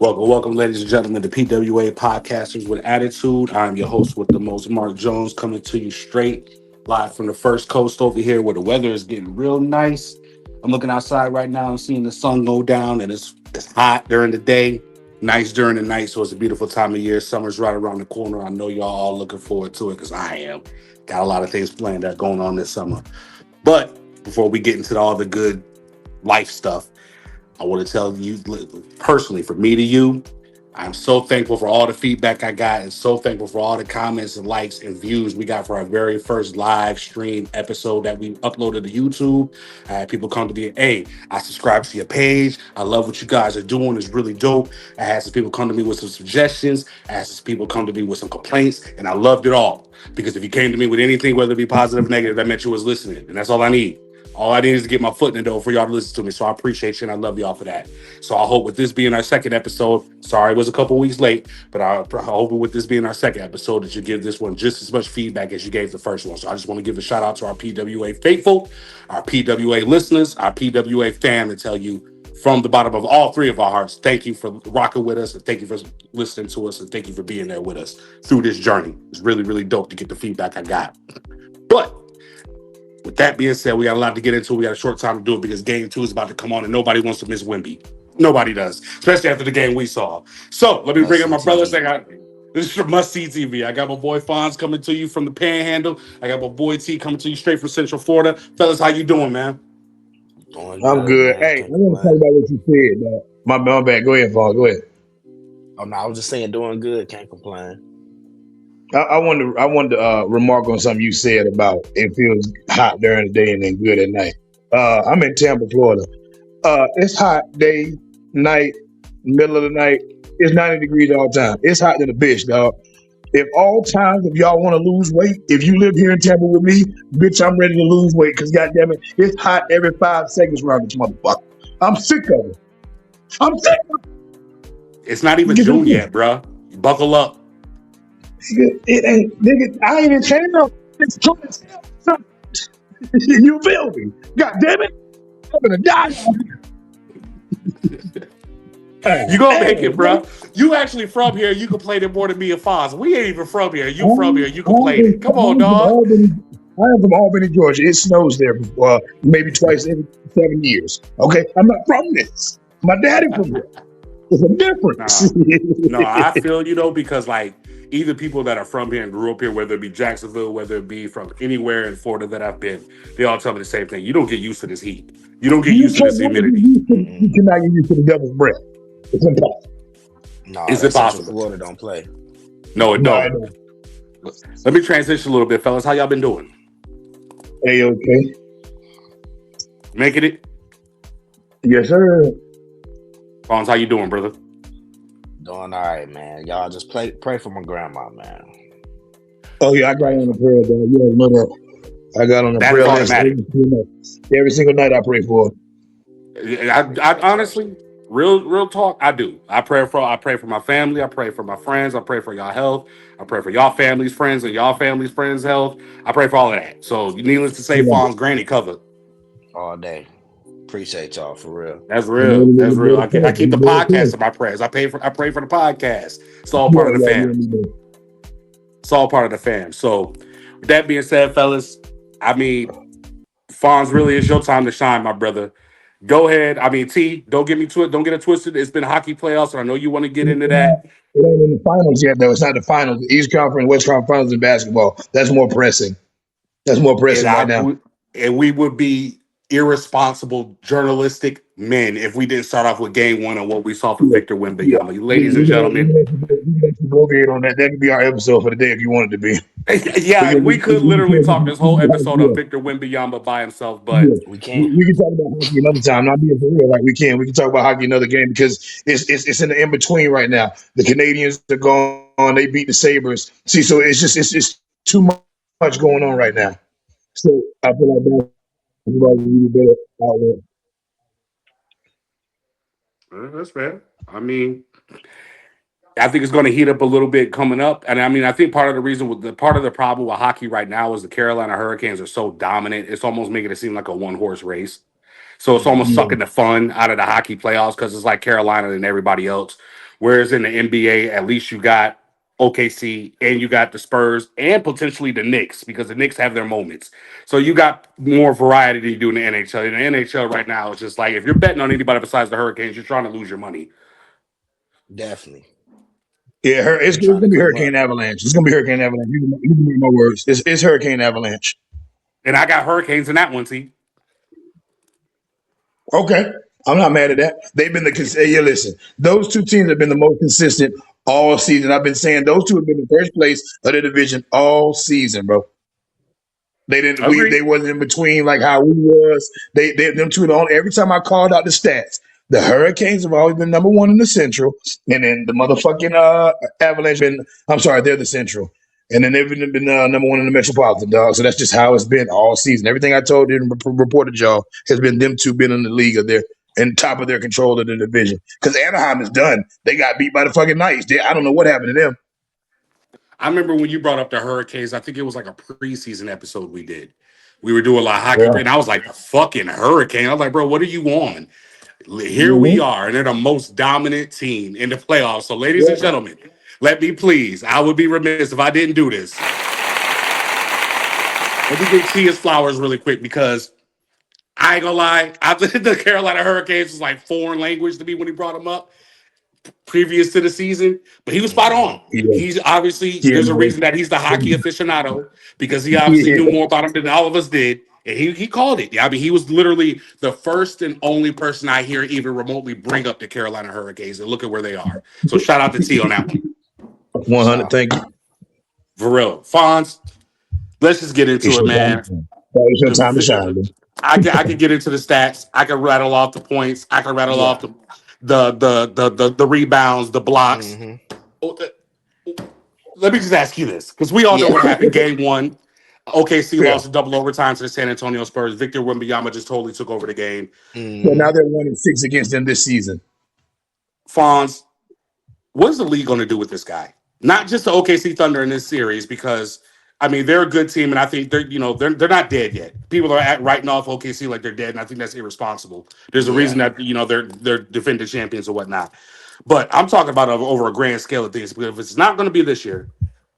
Welcome, ladies and gentlemen, to PWA Podcasters with Attitude. I'm your host with the most, Mark Jones, coming to you straight live from the first coast over here where the weather is getting real nice. I'm looking outside right now and seeing the sun go down, and it's hot during the day, nice during the night. So it's a beautiful time of year. Summer's right around the corner. I know y'all all looking forward to it because I am. Got a lot of things planned that going on this summer. But before we get into all the good life stuff, I want to tell you personally, from me to you, I'm so thankful for all the feedback I got and so thankful for all the comments and likes and views we got for our very first live stream episode that we uploaded to YouTube. I had people come to me, hey, I subscribed to your page. I love what you guys are doing. It's really dope. I had some people come to me with some suggestions. I had some people come to me with some complaints, and I loved it all. Because if you came to me with anything, whether it be positive or negative, that meant you was listening. And that's all I need. All I need is to get my foot in the door for y'all to listen to me. So I appreciate you and I love y'all for that. So I hope with this being our second episode, sorry it was a couple weeks late, but I hope with this being our second episode that you give this one just as much feedback as you gave the first one. So I just want to give a shout out to our PWA faithful, our PWA listeners, our PWA fam, and tell you from the bottom of all three of our hearts, thank you for rocking with us and thank you for listening to us and thank you for being there with us through this journey. It's really, really dope to get the feedback I got. But with that being said, we got a lot to get into. We got a short time to do it because game two is about to come on and nobody wants to miss Wemby. Nobody does, especially after the game we saw. So let me bring in my brothers. This is for must-see TV. I got my boy Fonz coming to you from the Panhandle. I got my boy T coming to you straight from Central Florida. Fellas, how you doing, man? I'm good. Hey, I want to talk about what you said. My bad. Go ahead, Vaughn. Go ahead. Oh no, I was just saying, doing good. Can't complain. I wanted to remark on something you said about it feels hot during the day and then good at night. I'm in Tampa, Florida. It's hot day, night, middle of the night. It's 90 degrees all the time. It's hot than a bitch, dog. If all times, if y'all want to lose weight, if you live here in Tampa with me, bitch, I'm ready to lose weight because goddamn it, it's hot every 5 seconds around this motherfucker. I'm sick of it. I'm sick of it. It's not even June yet, bro. Buckle up. It ain't, nigga. I ain't in town. It's 27. You feel me? God damn it. I'm gonna die. You gonna make it, bro. You actually from here. You complain more than me and Fonz. We ain't even from here. You from here. You complaining. Come on, dog. I am from Albany, Georgia. It snows there maybe twice every 7 years. Okay? I'm not from this. My daddy from here. There's a difference. No, I feel you though, because like either people that are from here and grew up here, whether it be Jacksonville, whether it be from anywhere in Florida that I've been, they all tell me the same thing. You don't get used to this heat. You don't get used to this humidity. You cannot get used to the devil's breath. It's impossible. No, it's impossible. Florida don't play. No, it don't. Let me transition a little bit, fellas. How y'all been doing? Hey, okay. Making it? Yes, sir. Fonz, how you doing, brother? Doing all right, man. Y'all just pray for my grandma, man. Oh yeah, I got on the prayer, though. You already know that. I got on the prayer list every single night. I pray for her. I honestly, real talk, I do. I pray for my family. I pray for my friends. I pray for y'all health. I pray for y'all families, friends, and y'all families, friends' health. I pray for all of that. So, needless to say, Fonz, granny covered all day. Appreciate y'all for real. That's real. That's real. I keep the podcast in my prayers. I pray for the podcast. It's all part of the fam. It's all part of the fam. So, with that being said, fellas, I mean, Fonz, really is your time to shine, my brother. Go ahead. I mean, T, don't get it twisted. It's been hockey playoffs, and I know you want to get into that. It ain't in the finals yet, though. It's not the finals. The East Conference, West Conference finals in basketball. That's more pressing. That's more pressing right now. And we would be irresponsible journalistic men if we didn't start off with game one and what we saw from Victor Wembanyama. Ladies and gentlemen. On that. That could be our episode for the day if you wanted to be. Yeah, we could literally talk this whole episode of Victor Wembanyama by himself, but we can't. We can talk about hockey another time. Not being for real, like we can. We can talk about hockey another game because it's in the in between right now. The Canadians are gone. They beat the Sabres. See, so it's too much going on right now. So I feel like that. Better outlet. That's fair. I mean, I think it's going to heat up a little bit coming up, and I mean, I think part of the problem with hockey right now is the Carolina Hurricanes are so dominant. It's almost making it seem like a one-horse race. So it's almost sucking the fun out of the hockey playoffs because it's like Carolina and everybody else. Whereas in the NBA, at least you got OKC and you got the Spurs and potentially the Knicks because the Knicks have their moments. So you got more variety than you do in the NHL. In the NHL right now, it's just like if you're betting on anybody besides the Hurricanes, you're trying to lose your money. Definitely. Yeah, it's They trying to gonna be come Hurricane up. Avalanche. It's gonna be Hurricane Avalanche. You can mark my words. It's Hurricane Avalanche. And I got Hurricanes in that one, see? Okay, I'm not mad at that. They've been yeah. Listen, those two teams have been the most consistent all season. I've been saying those two have been in first place of the division all season, bro. They didn't. Agree. They wasn't in between like how we was. They them two. The only every time I called out the stats, the Hurricanes have always been number one in the Central, and then the motherfucking Avalanche been. I'm sorry, they're the Central, and then they've been number one in the Metropolitan, dog. So that's just how it's been all season. Everything I told you and reported y'all has been them two been in the league of their and top of their control of the division. Because Anaheim is done. They got beat by the fucking Knights. I don't know what happened to them. I remember when you brought up the Hurricanes, I think it was like a preseason episode we did. We were doing a lot of hockey, Yeah. and I was like, the fucking Hurricane. I was like, bro, what are you on? Here we Mm-hmm. are, and they're the most dominant team in the playoffs. So, ladies and Yeah. gentlemen, let me please, I would be remiss if I didn't do this. Let me give Tia's flowers really quick because I ain't gonna lie, the Carolina Hurricanes was like foreign language to me when he brought them up previous to the season, but he was spot Hmm. on. Yeah. He's obviously Yeah. there's a No. reason that he's the hockey aficionado because he obviously Yeah. knew more about him than all of us did. And he called it. Yeah, I mean, he was literally the first and only person I hear even remotely bring up the Carolina Hurricanes and look at where they are. So shout out to T on that one. 100. So Thank you. For real. Fonz, let's just get into It's it, your time man. to shine. It's your time to shine, bro. I can get into the stats. I can rattle off the points. I can rattle off yeah. the rebounds, the blocks. Hmm. Oh, let me just ask you this, because we all know Yeah. what happened game one. OKC Yeah. lost in double overtime to the San Antonio Spurs. Victor Wembanyama just totally took over the game. So now Hmm. they're 1-6 against them this season. Fonz, what is the league going to do with this guy? Not just the OKC Thunder in this series, because I mean they're a good team, and I think they're not dead yet. People are writing off OKC like they're dead, and I think that's irresponsible. There's a reason Yeah. that they're defending champions or whatnot. But I'm talking about over a grand scale of things. Because if it's not going to be this year,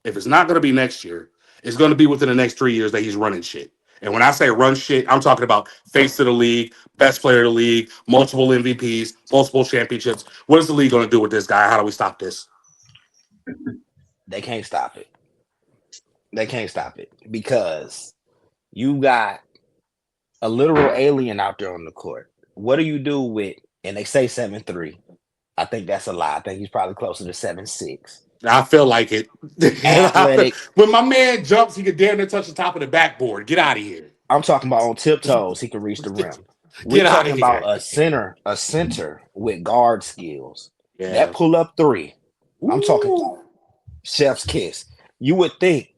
if it's not going to be next year, it's going to be within the next 3 years that he's running shit. And when I say run shit, I'm talking about face of the league, best player of the league, multiple MVPs, multiple championships. What is the league going to do with this guy? How do we stop this? They can't stop it. They can't stop it because you got a literal alien out there on the court. What do you do with? And they say 7'3". I think that's a lie. I think he's probably closer to 7'6". I feel like it. Athletic. When my man jumps, he could damn near touch the top of the backboard. Get out of here. I'm talking about on tiptoes, he can reach the rim. We're Get out talking of about here. a center with guard skills. That Yeah. pull up three. I'm talking Ooh. chef's kiss. You would think,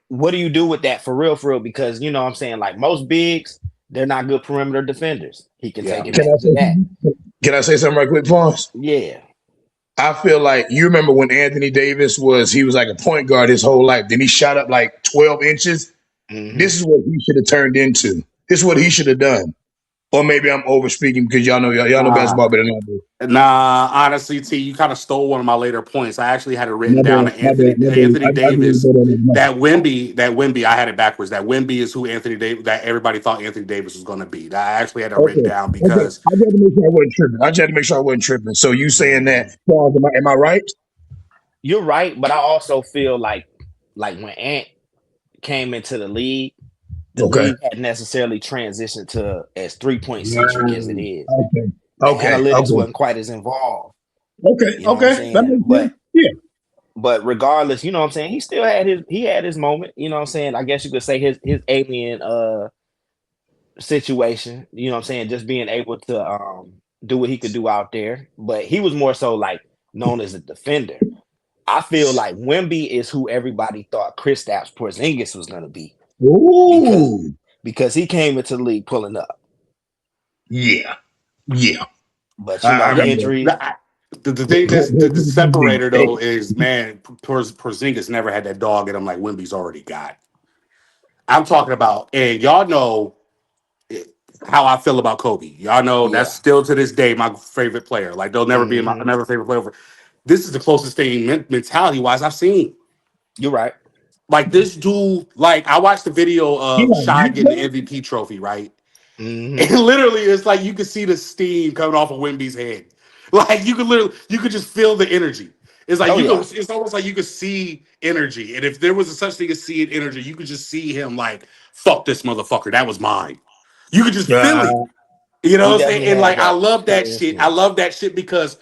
what do you do with that for real? For real? Because you know what I'm saying, like most bigs, they're not good perimeter defenders. He can Yeah. take Can I advantage say of that. something? Can I say something right quick, Pons? Yeah. I feel like you remember when Anthony Davis he was like a point guard his whole life. Then he shot up like 12 inches. Hmm. This is what he should have turned into. This is what he should have done. Or maybe I'm over speaking because y'all know Nah. basketball better than I do. Nah, honestly, T, you kind of stole one of my later points. I actually had it written My down bad, to my bad, Anthony my bad. Anthony I can Davis. better than that. That Wimby, I had it backwards. That Wimby is who Anthony Davis that everybody thought Anthony Davis was going to be. I actually had that written Okay. down Okay. because I just had to make sure I wasn't tripping. I just had to make sure I wasn't tripping. So you saying Hmm. that, Pons, am I right? You're right, but I also feel like when Ant came into the Okay. league hadn't necessarily transitioned to as 3-point centric as it Mm, is. okay. The Okay. analytics Okay. wasn't quite as involved. Okay. You know what I'm Okay. That saying? makes sense. But Yeah. but regardless, you know what I'm saying, he still had his moment. You know what I'm saying? I guess you could say his alien situation, you know what I'm saying, just being able to do what he could do out there. But he was more so like known as a defender. I feel like Wemby is who everybody thought Kristaps Porzingis was gonna be because Ooh. because he came into the league pulling up. Yeah. Yeah. But you I know, the remember injury, the thing that's the separator that. though is man, Porzingis never had that dog in him like Wimby's already got. I'm talking about, and y'all know how I feel about Kobe. Y'all know that's Yeah. still to this day my favorite player. Like they'll never be my Hmm. never favorite player. This is the closest thing mentality wise I've seen. You're right. Like this dude, like I watched the video He of like Shy Nick getting the Young? MVP trophy, right? And Hmm. literally, it's like you could see the steam coming off of Wimby's head. Like you could just feel the energy. It's like Oh you could. yeah. It's almost like you could see energy. And if there was a such thing as seeing energy, you could just see him like, "Fuck this motherfucker, that was mine." You could just feel it. You know He what I'm saying? definitely And had like I that love that that shit. I influence. love that shit because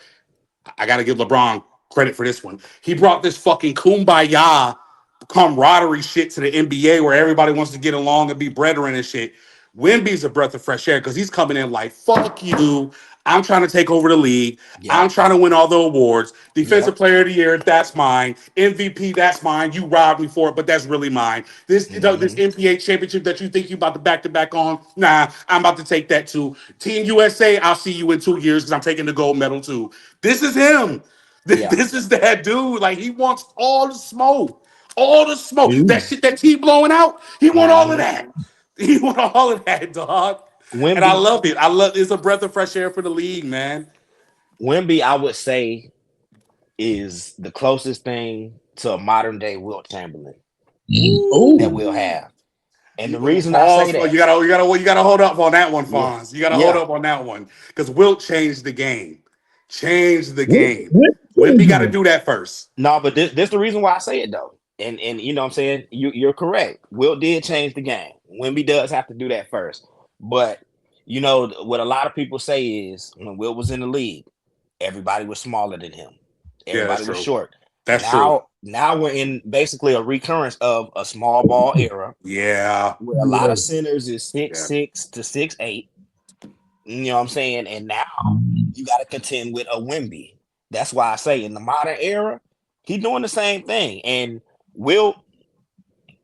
I got to give LeBron credit for this one. He brought this fucking kumbaya camaraderie shit to the NBA where everybody wants to get along and be brethren and shit. Wimby's a breath of fresh air because he's coming in like, fuck you. I'm trying to take over the league. I'm Yep. trying to win all the awards. Defensive Yep. player of the year, that's mine. MVP, that's mine. You robbed me for it, but that's really mine. This Hmm. NBA championship that you think you about to back on, nah, I'm about to take that too. Team USA, I'll see you in 2 years because I'm taking the gold medal too. This is him. Yeah. This is that dude. Like he wants all the smoke. All the smoke. That Ooh. shit that T blowing out, he want all of Hmm. that. He want all of that, dog. And I Wimby, love it. I love it's a breath of fresh air for the league, man. Wimby, I would say is the closest thing to a modern day Wilt Chamberlain that Ooh. we'll Oh. have. And the Ooh, reason I say pause. that, You gotta hold up on that one, yeah, Fonz. You gotta hold yeah. up on that one. Because Wilt changed the game. Changed the game. What Wimpy changed gotta him? do that first. No, but this the reason why I say it though. And you know what I'm saying? You're correct. Wilt did change the game. Wimby does have to do that first. But you know what a lot of people say is when Wilt was in the league, everybody was smaller than him. Yeah, that's Everybody was true. short. That's true. Now we're in basically a recurrence of a small ball era Yeah. where a lot Yeah. of centers is six Yeah. six to 6'8". You know what I'm saying? And now you got to contend with a Wimby. That's why I say in the modern era, he's doing the same thing. And Will,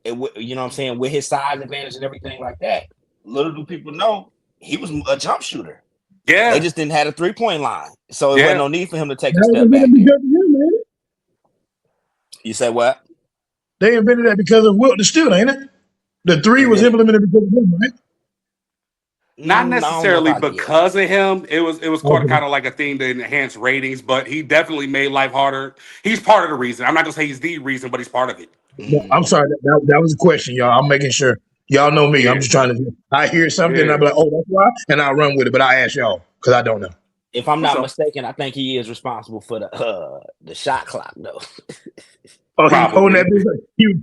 you know what I'm saying, with his size advantage and everything like that, little do people know he was a jump shooter. They Yeah. just didn't have a 3-point line. So it wasn't Yeah. no need for him to take a That was step invented back there. because of him, man. You say what? They invented that because of Wilt the Steel, ain't it? The three was Invented? implemented because of him, right? Not I don't know necessarily about yeah. because of him. It was Okay. kind of like a thing to enhance ratings, but he definitely made life harder. He's part of the reason. I'm not gonna say he's the reason, but he's part of it. No, I'm Hmm. sorry. That was a question, y'all. I'm making sure. Y'all know me. I'm Yeah, just trying to. I hear something, and yeah. I'm like, oh, that's why, and I'll run with it. But I ask y'all because I don't know. If I'm For not sure. mistaken, I think he is responsible for the shot clock though. Oh, he was holding that. Probably.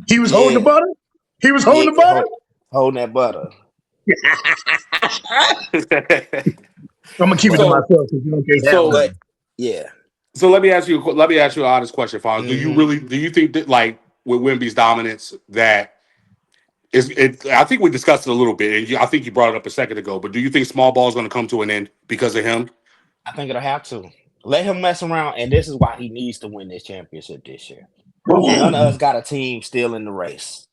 He was holding the Yeah, butter. He was yeah, holding the butter. holding that butter. I'm gonna keep it to But so myself because you don't can't have so but nothing. yeah. so let me ask you an honest question, Fonz. Hmm. Do you think that like with Wimby's dominance that is it? I think we discussed it a little bit, and I think you brought it up a second ago. But do you think small ball is going to come to an end because of him? I think it'll have to let him mess around, and this is why he needs to win this championship this year. None of us got a team still in the race.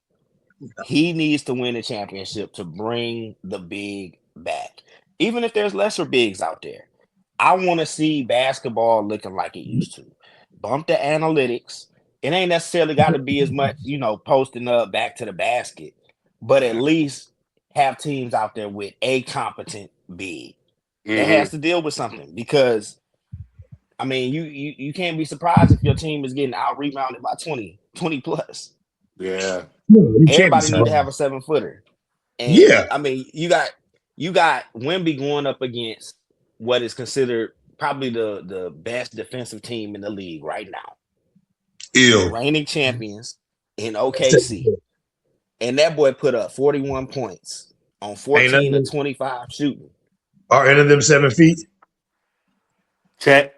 He needs to win the championship to bring the big back. Even if there's lesser bigs out there, I want to see basketball looking like it used to. Bump the analytics. It ain't necessarily got to be as much, posting up back to the basket, but at least have teams out there with a competent big that has Mm-hmm. to deal with something. Because I mean, you can't be surprised if your team is getting out rebounded by 20 plus. Yeah. No, you can't be Everybody need to surprised. have a 7-footer. And Yeah, I mean, you got Wemby going up against what is considered probably the best defensive team in the league right now, the ill. reigning champions in OKC, and that boy put up 41 points on Ain't none of 14 to them, 25 shooting. are any of them 7 feet? Chet.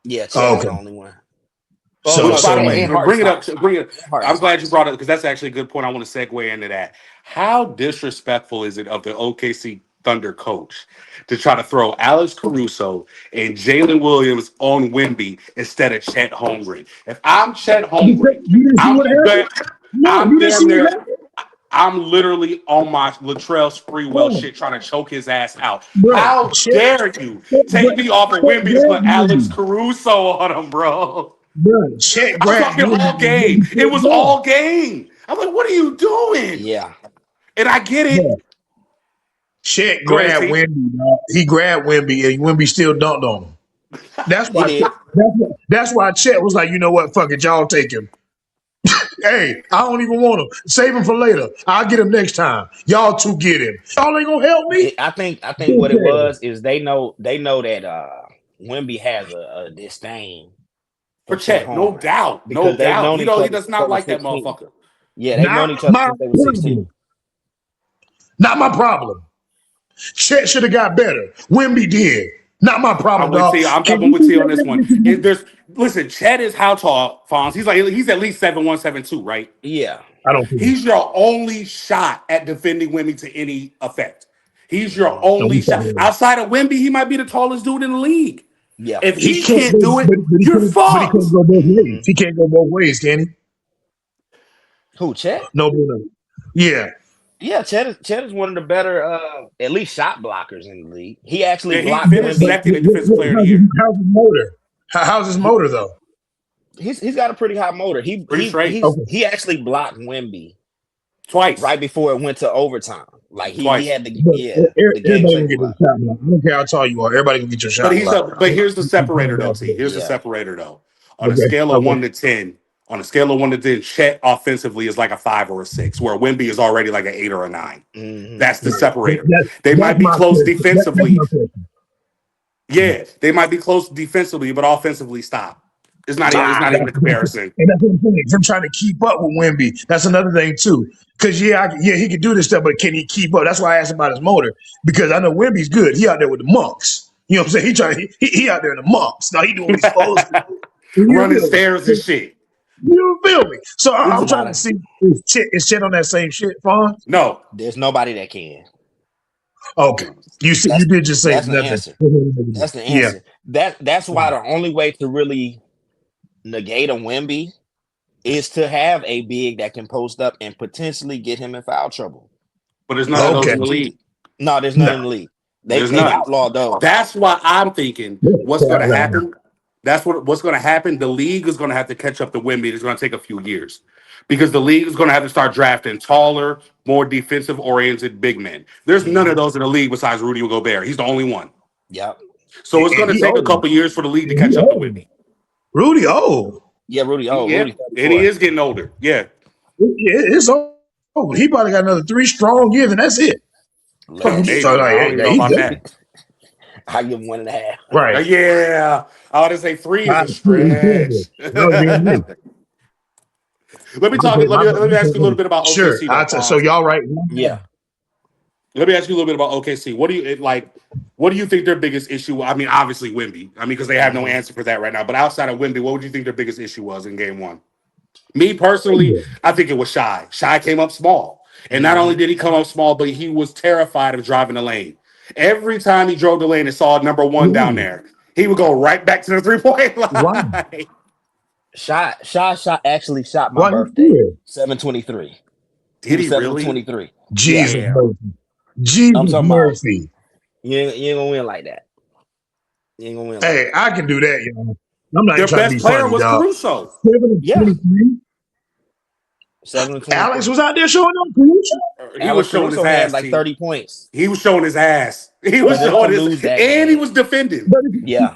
Yeah, Oh, Chet is okay. the only one. Oh So Which, no, by so the I way, and mean, Harden bring it up. Stops. Bring it. And Harden I'm glad you Stops. brought it because that's actually a good point. I want to segue into that. How disrespectful is it of the OKC Thunder coach to try to throw Alex Caruso and Jalen Williams on Wimby instead of Chet Holmgren? If I'm Chet because Holmgren, you didn't see what I'm happened. No, I'm you didn't see damn what near. happened, I'm literally on my Latrell Sprewell bro. shit trying to choke his ass out. Bro, How check, dare you check, take me off of check Wimby to put Alex Wimby. Caruso on him, bro? Bro, check I'm Brad talking Wimby all is what game. he It should was have all game. I'm like, what are you doing? Yeah. And I get it. done. Chet Go ahead, grabbed T. Wimby, dog. He grabbed Wimby, and Wimby still dunked on him. That's He why. did. That's why Chet was like, you know what? Fuck it, y'all take him. Hey, I don't even want him. Save him for later. I'll get him next time. Y'all two get him. Y'all ain't gonna help me. I think what it was is they know that Wimby has a disdain For for Chet Chet, no Holmgren doubt, no because they've doubt. known He each don't. He other does since not they were like that 16. motherfucker. Yeah, they've Not known each other my since they were 16. problem. Not my problem. Chet should have got better. Wimby did. Not my I'm problem, with dog. T. Can I'm you with do T on this that? one. There's listen. Chet is how tall, Fonz? He's at least 7'1", 7'2", right? Yeah. I don't care. He's your only shot at defending Wimby to any effect. He's your Hmm. No, only we shot. talking about. Outside of Wimby, he might be the tallest dude in the league. Yeah. If He he can't can't go, do it, but you're he can't fucked. go both ways. Hmm. He can't go both ways, can he? Who, Chet? No, no, no. Yeah. Yeah, Chet is one of the better, at least shot blockers in the league. He actually Yeah, he blocked finished But Wimby. second in Defensive Player of the Year. how's his motor? How's his He motor though? he's got a pretty high motor. He Pretty he straight. he's Okay. he actually blocked Wimby Twice. right before it went to overtime. Like he Twice. had the But the game everybody gonna saving get their block. shot block. I don't care how tall you are. Everybody gonna get your But shot block. here's the separator though, T. Here's the Yeah. separator though. On a Okay. scale of Okay. 1 to 10, on a scale of 1 to 10, Chet offensively is like a 5 or a 6, where Wimby is already like an 8 or a 9. Hmm. That's the Right. separator. They That's might be my close question. That's defensively. my question. Yeah, they might be close defensively, but offensively, stop. It's not even. Yeah. It's not even a comparison. And that's what I'm saying. Him trying to keep up with Wimby. That's another thing too. Because he can do this stuff, but can he keep up? That's why I asked about his motor. Because I know Wimby's good. He out there with the monks. You know what I'm saying? He out there in the monks. Now he doing what he's supposed to do. You Running feel stairs and me? shit. You feel me? So It's I'm not trying to a see is Chet on that same shit, Fawn? No, There's nobody that can. Okay. You That's did just say that's the nothing. answer. That's the Yeah. answer. That's why the only way to really negate a Wimby is to have a big that can post up and potentially get him in foul trouble. but there's none of That those Okay. in the doesn't league. no, there's none No. in the league. There's They've none. outlawed those. That's why I'm thinking what's going to happen. What's going to happen. The league is going to have to catch up to Wimby. It's going to take a few years because the league is going to have to start drafting taller, more defensive oriented big men. There's none of Hmm. those in the league besides Rudy Gobert. He's the only one. Yep. So it's And going to he take a old. couple years for the league to And he catch up to old. Wimby. Rudy old. Yeah, Rudy. Oh, Yeah, Rudy and he 34. is getting older. Yeah, It's over. He probably got another 3 strong years, and that's it. Fuck you Less. start maybe. like, I don't hey, even yeah, know he's about done. that. I give him 1.5. Right. Yeah, I would say three is I, a he's terrible. stretch. That was being nice. Let me talk. Let me ask you a little bit about Sure. OKC though, So Fonz. y'all right. Yeah. Let me ask you a little bit about OKC. What do you like? What do you think their biggest issue? I mean, obviously Wimby. I mean, because they have no Hmm. answer for that right now. But outside of Wimby, what would you think their biggest issue was in Game One? Me personally, I think it was Shy. Shy came up small, and not only Hmm. did he come up small, but he was terrified of driving the lane. Every time he drove the lane and saw number one down Why? there, he would go right back to the 3 point Why? line. Shot actually shot my Why you birthday. fear? 723. He Did was he really? 723. Yeah. Jesus Damn. mercy. I'm Jesus talking about mercy. you ain't gonna win like that. You ain't gonna win like Hey, that. I can do that, y'all. I'm not even Their trying to best be player funny, was dog. Caruso. 7 and Yeah. 23. 723. Alex was out there showing up. Caruso. He was Alex showing his Caruso had ass, like T. 30 points He was showing his ass. He for was them to showing his, lose that and he game. was defending. But Yeah.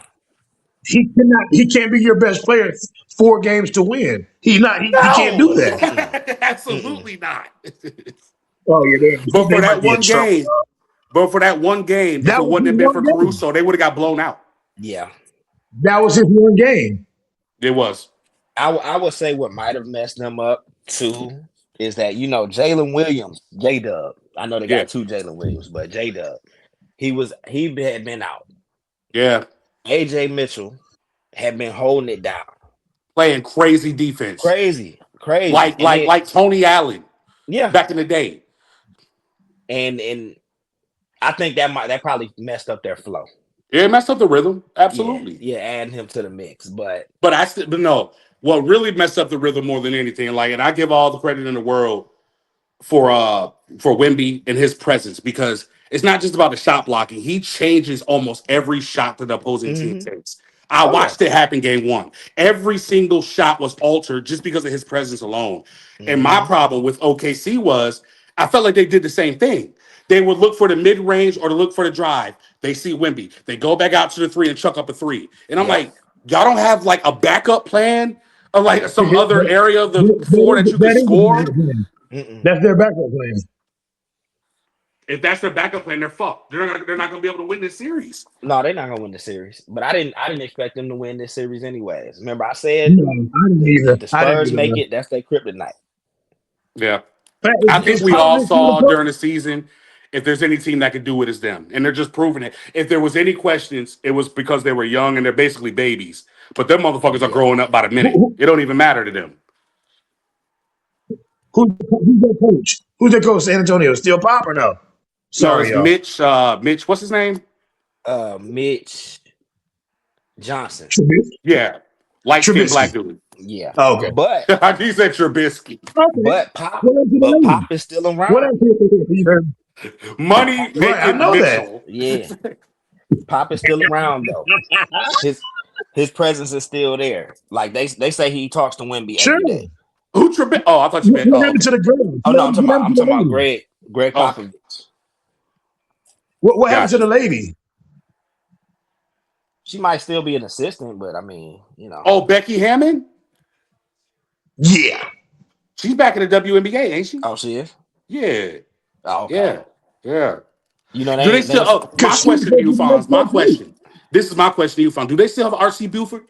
he can't be your best player 4 games to win. He can't do No, that. Mm-mm. Mm-mm. absolutely not. Oh yeah, But they for might that be in one trouble. game, if That it was wouldn't his have been one for game. Caruso, they would have got blown out. Yeah. That was his one game. It was. I would say what might have messed them up too is that Jalen Williams, J Dub. I know they Yeah, got two Jalen Williams, but J Dub, he had been out. yeah. AJ Mitchell had been holding it down. Playing crazy defense, Crazy, crazy. And then like Tony Allen yeah, back in the day. and I think that probably messed up their flow. Yeah, it messed up the rhythm. Yeah, Absolutely. yeah, adding him to the mix. But But no. What really messed up the rhythm more than anything, like, and I give all the credit in the world for Wemby and his presence because it's not just about the shot blocking. He changes almost every shot that the opposing team hmm takes. I oh yeah. watched it happen game one. Every single shot was altered just because of his presence alone. And my Hmm. problem with OKC was I felt like they did the same thing. They would look for the mid range or to look for the drive. They see Wimby. They go back out to the three and chuck up a three. And I'm Yep. like, y'all don't have like a backup plan or like some other That, area of the floor that you could that is the score? backup plan. Mm-mm. That's their backup plan. If that's their backup plan, they're fucked. They're not going to be able to win this series. No, they're not gonna win the series. But I didn't expect them to win this series anyways. Remember, I said No, I didn't if either. the I didn't Spurs make either. it, that's their kryptonite. Yeah. But I is think we all Popovich still a saw coach? during the season if there's any team that could do it, it's them. And they're just proving it. If there was any questions, it was because they were young and they're basically babies. But them motherfuckers are Yeah. growing up by the Who, minute. who, It don't even matter to them. who's their coach? Who's their coach? San Antonio still Pop or no? No, Sorry, it's y'all. Mitch, what's his name? Mitch Johnson. Trubisky. Yeah. Light skinned black Trubisky. dude. Yeah. Oh, okay. But He said Trubisky. Okay. but Pop What else did but I know? Pop is still What around. else did you heard? Money Right, I making know that. Mitchell. Yeah. Pop is still around though. His presence is still there. Like they say he talks to Wemby Sure. every day. Who Trubisky? Oh, I thought you meant. What Oh, happened okay. to the girl? Oh no, I'm talking What about happened to the lady? Greg Oh, Popovich. What happened to gotcha. the lady? She might still be an assistant, but I mean, Oh, Becky Hammond? Yeah. She's back in the WNBA, ain't she? Oh, she is. Yeah. Oh, okay. Yeah. Yeah. They Do they ain't still? Oh, Because my she was question to supposed you, to be the next Fonz. My coach, too. question. This is my question to you, Fonz. Do they still have RC Buford?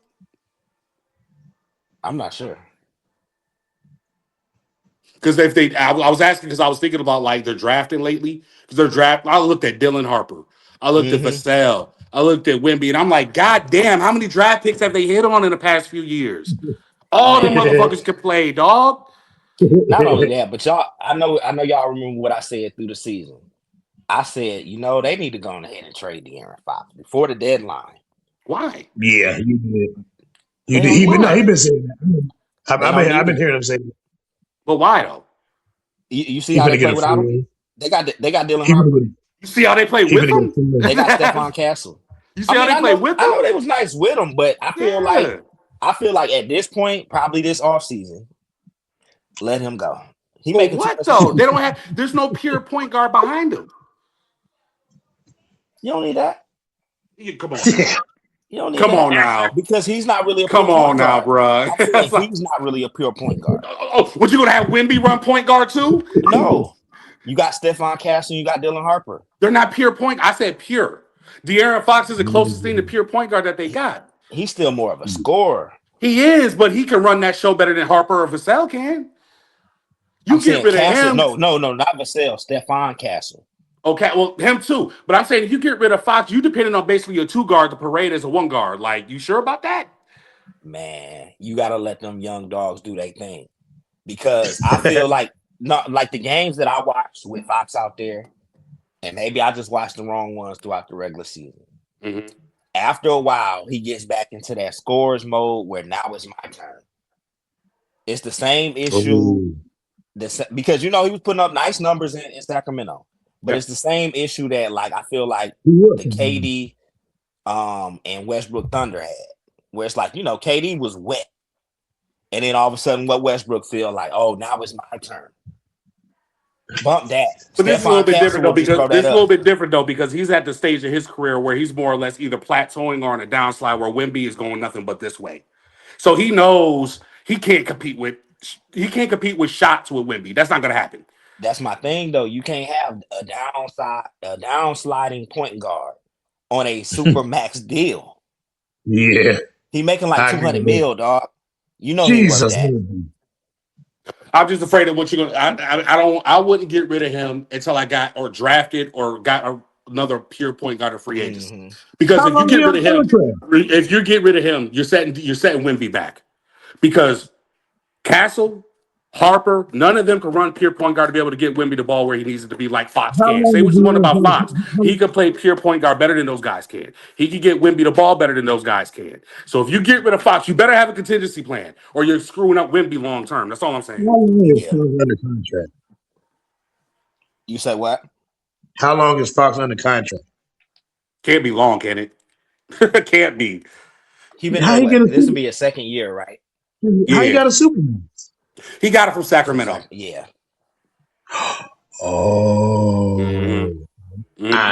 I'm not sure. Because if they, I was asking because I was thinking about like they're drafting lately. Because they're draft. I looked at Dylan Harper. I looked at Mm-hmm. Vassell. I looked at Wimby, and I'm like, God damn, how many draft picks have they hit on in the past few years? All them Man, motherfuckers can play, dog. not only that, but y'all, I know y'all remember what I said through the season. I said, they need to go on ahead and trade De'Aaron Fox before the deadline. Why? Yeah, you did. You They did. don't need He Why? been saying that. they don't I've need been him. hearing him say that. But why though? You see He how they finna get play a without him? free. They got Dylan He finna Harper. get. You see how they play He with finna get a them? free. They got Stephon Castle. You I see how mean, they I play know with I them? know they was nice with him, but I feel Yeah. like at this point, probably this offseason, let him go. He But making too what much though? money. They don't have. There's no pure point guard behind them. You don't need that. Come on now. You don't need Come that on now. because he's not really a pure Come on point now, guard. bruh. I'm saying he's not really a pure point guard. Oh, what you gonna have Wimby run point guard too? No, you got Stephon Castle, you got Dylan Harper. They're not pure point. I said pure. De'Aaron Fox is the closest thing to pure point guard that they got. He's still more of a scorer. He is, but he can run that show better than Harper or Vassell can. I'm You get saying rid of Castle. him. No, not Vassell. Stephon Castle. Okay, well, him too. But I'm saying if you get rid of Fox, you depending on basically a two guard. The parade is a one guard. Like, you sure about that? Man, you gotta let them young dogs do their thing because I feel like not like the games that I watched with Fox out there, and maybe I just watched the wrong ones throughout the regular season. Mm-hmm. After a while, he gets back into that scores mode where now it's my turn. It's the same issue. Oh. Because he was putting up nice numbers in Sacramento, but Yeah. it's the same issue that like I feel like He was. the KD and Westbrook Thunder had, where it's like KD was wet, and then all of a sudden what Westbrook feel like, oh, now it's my turn. Bump that. But this is a little Stephon bit Castle different though will just because throw this that is a little up. bit different though because he's at the stage of his career where he's more or less either plateauing or on a downslide where Wemby is going nothing but this way. So he knows he can't compete with shots with Wemby. That's not going to happen. That's my thing though. You can't have a downsliding point guard on a super max deal. Yeah. He making like I agree 200 with mil, dog. He ain't worth Jesus. that. I'm just afraid of what you're gonna. I wouldn't get rid of him until I got or drafted or got another pure point guard or free agency. Mm-hmm. Because How if you long is he get rid on of him, contract? if you get rid of him, you're setting Wemby back. Because Castle, Harper, none of them can run pure point guard to be able to get Wemby the ball where he needs it to be like Fox How can. long Say is what he you want on about Fox. contract? He can play pure point guard better than those guys can. He can get Wemby the ball better than those guys can. So if you get rid of Fox, you better have a contingency plan or you're screwing up Wemby long term. That's all I'm How saying. long is Yeah. Fox under contract? You say what? How long is Fox under contract? Can't be long, can it? Can't be. He been How there he get what? a This will super? be a second year, right? How he Yeah. got a Superman? He got it from Sacramento. Yeah. Oh. Mm-hmm.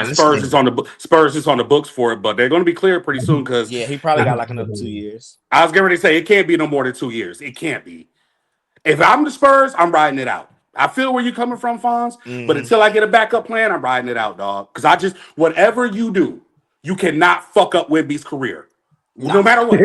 Spurs is Honestly. on the Spurs is on the books for it, but they're going to be clear pretty soon because Yeah, he probably got like another 2 years. I was getting ready to say it can't be no more than 2 years. It can't be. If I'm the Spurs, I'm riding it out. I feel where you're coming from, Fonz, but Mm-hmm. until I get a backup plan, I'm riding it out, dog. Because I just whatever you do, you cannot fuck up Wemby's career, no Nah, matter what.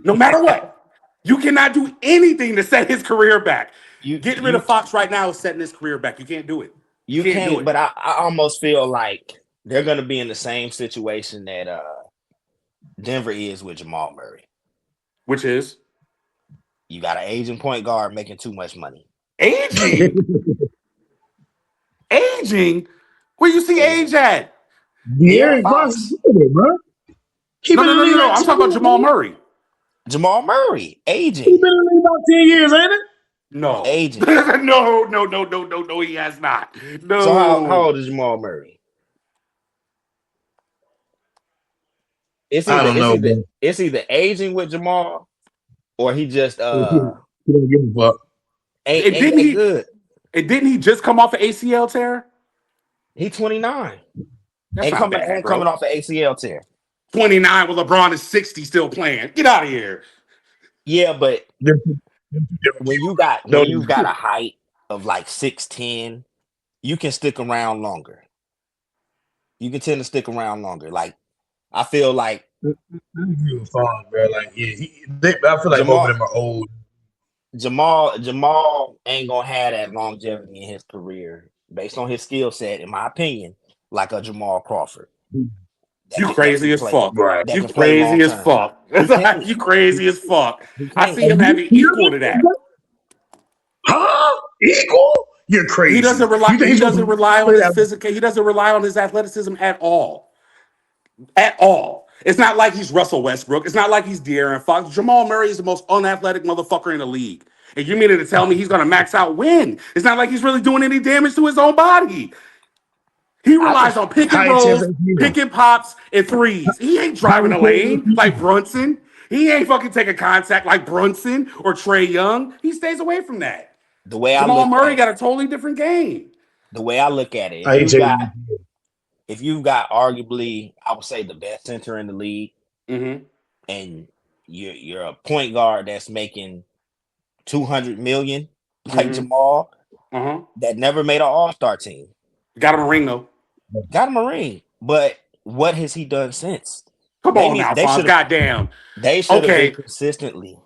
No matter what. You cannot do anything to set his career back. you Getting rid you of Fox right now is setting his career back. You can't do it. You you can't do can't. it. But I almost feel like they're gonna be in the same situation that Denver is with Jamal Murray. Which is You got an aging point guard making too much money. aging. Aging? Where you see Yeah, age at? De'Aaron De'Aaron Fox is Fox, good, bro. He No, been no, in no, the no, league no. like I'm 10 talking about years, Jamal ain't Murray. Jamal Murray, he? He aging, been in the league about 10 years, ain't it? No. aging. No, no, no, no, no, no, he has not. So how No. old is Jamal Murray? It's I either don't it's know, either bro. it's either aging with Jamal or he just He don't give a fuck. And ain't didn't that he good. and didn't he just come off an ACL tear? He 29 That's not bad, and coming bro. off an ACL tear. 29 with LeBron is 60 still playing. Get out of here. Yeah, but Them two different deals. when Don't you've even. got a height of like 6'10", you can stick around longer. You can tend to stick around longer. Like I feel like I agree with Fonz, bro. Like, yeah, I feel like both of Jamal them are old. Jamal ain't gonna have that longevity in his career based on his skill set, in my opinion, like a Jamal Crawford You that can crazy as play fuck. Right. that You can play long crazy as term. fuck. He can't. You crazy as fuck. He I can't. see him having equal to that. Huh? Equal? You're He crazy. doesn't rely. You think He he's going doesn't to rely on play his that? physical. He doesn't rely on his athleticism at all. At all. It's not like he's Russell Westbrook. It's not like he's De'Aaron Fox. Jamal Murray is the most unathletic motherfucker in the league. And you mean to tell me he's going to max out win? It's not like he's really doing any damage to his own body. He I relies just on pick and High test rolls, ATL. pick and pops, and threes. He ain't High driving the test lane ATL. like Brunson. He ain't fucking taking contact like Brunson or Trey Young. He stays away from that. the way I Jamal look Murray at it, got a totally different game. the way I look at it, High test. if you've got arguably, I would say the best center in the league, Mm-hmm. and you're a point guard that's making 200 million like Mm-hmm. Jamal Uh-huh. that never made an All-Star team. Got him a ring though. Got him a ring, but what has he done since? Come They on need now, Fonz. Goddamn. they should have been Okay. consistently.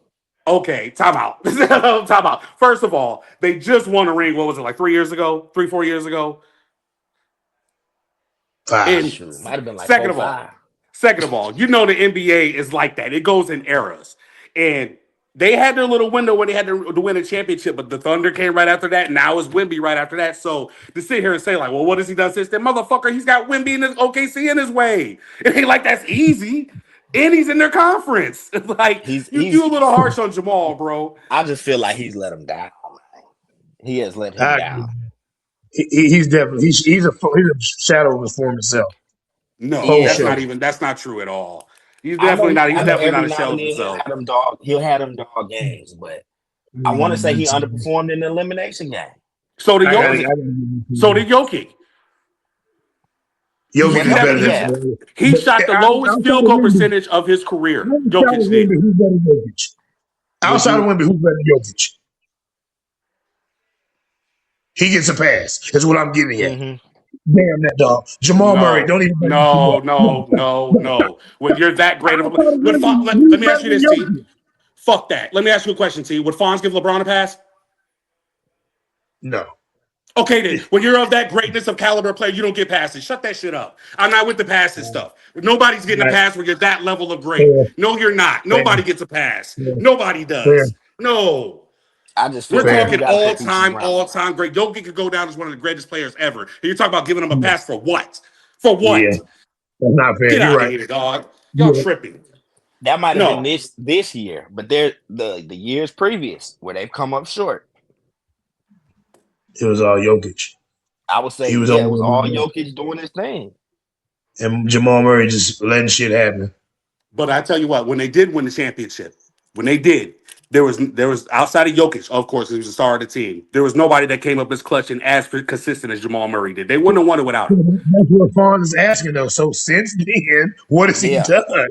Okay. Time out. Time out. First of all, they just won a ring. What was it, like 3 years ago? 3, 4 years ago? Five. And Shoot, might have been like second four, of all, five. second of all, you know the NBA is like that. It goes in eras. And they had their little window where they had to win a championship, but the Thunder came right after that. And now it's Wimby right after that. So to sit here and say, like, well, what has he done since then? Motherfucker, he's got Wimby in his OKC in his way. It ain't like that's easy. And he's in their conference. Like, you He's a little harsh on Jamal, bro. I just feel like he's let him down. He has let him I down. agree. He's definitely he's a shadow of his former self. No, Whole Yeah, show. that's not true at all. I He's know definitely every not a now shell and of then himself. he'll have them dog games, but I want to say he underperformed in the elimination game. So did I What got was it. Jokic. it? So did Jokic. Jokic What is help better did he He have? than. he But shot the lowest outside field of goal Wemby, percentage of his career. outside Jokic of did. Wemby, who's better than Jokic? Would Outside of you? Wemby, who's better than Jokic? He gets a pass. That's what I'm getting at. Mm-hmm. Damn that dog. Jamal Murray, No, don't even bring him no, up. No, no, stop, no, no. no. When you're that great of a Outside of when Wemby, let who's me better ask you than this, T. Jokic? Fuck that. Let me ask you a question, T. Would Fonz give LeBron a pass? No. Okay, then. When you're of that greatness of caliber player, you don't get passes. Shut that shit up. I'm not with the passes stuff. Nobody's getting a Right. pass when you're that level of great. Fair, No, you're not. fair, Nobody gets a pass. fair, Nobody fair, does. No. I just feel We're like fair. you talking got to put pieces around all LeBron. time great. Jokic could go down as one of the greatest players ever. And you're talking about giving him a pass for what? For Yeah, what? that's not fair. Get You're out of right. here, dog. Y'all Yeah. tripping. That might have been No. this year, but they're the years previous where they've come up short. It was all Jokic. I would say, He was yeah, it on was one all of them. Jokic doing his thing. And Jamal Murray just letting shit happen. But I tell you what, when they did win the championship, when they did, There was outside of Jokic, of course, he was the star of the team. There was nobody that came up as clutch and as consistent as Jamal Murray did. They wouldn't have won it without him. That's what Fawn is asking though. So since then, what has he Yeah, done?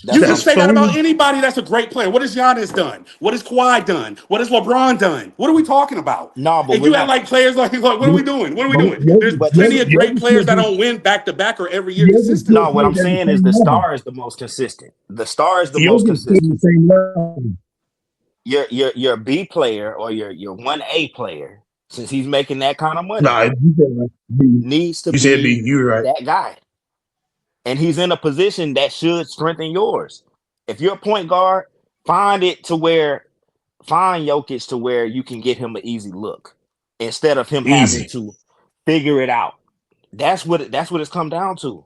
that's You what can I'm That's say that saying. about three. anybody that's a great player. What has Giannis done? What has Kawhi done? What has LeBron done? What are we talking about? No, but And we're you act not. like players like what are we doing? What are we But doing? There's But plenty of great Jokic players still that plays. don't win back to back or every year Jokic still consistently. no, what I'm plays at the saying is same the level. star is the most consistent. The star is the most Jokic plays at consistent. the same level. Your B player or your 1A player, since he's making that kind of money, Nah, you said right. B. needs to You said be B. You were right. that guy. And he's in a position that should strengthen yours. If you're a point guard, find it to where find Jokic to where you can get him an easy look instead of him having Easy. to figure it out. That's what it's come down to.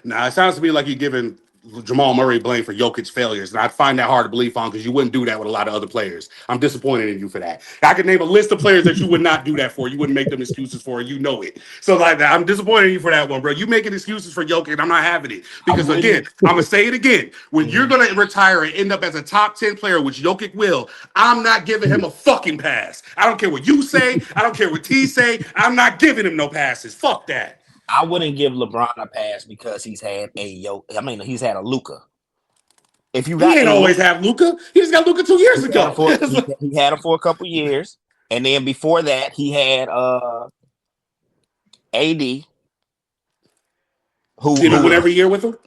Now it sounds to me like you're giving Jamal Murray blame for Jokic's failures, and I find that hard to believe on because you wouldn't do that with a lot of other players. I'm disappointed in you for that. I could name a list of players that you would not do that for. You wouldn't make them excuses for, and you know it. So like I'm disappointed in you for that one, bro. You making excuses for Jokic, and I'm not having it I because again, wouldn't. I'm gonna say it again. When you're Mhm. gonna retire and end up as a top 10 player, which Jokic will, I'm not giving him a fucking pass. I don't care what you say. I don't care what T say. I'm not giving him no passes. Fuck that. I wouldn't give LeBron a pass because he's had a he's had a Luca. If you He got ain't a always Luca, have Luca. He just got Luca 2 years he had him ago. for he had him for a couple years, and then before that he had AD, who Did he who win was every year with him?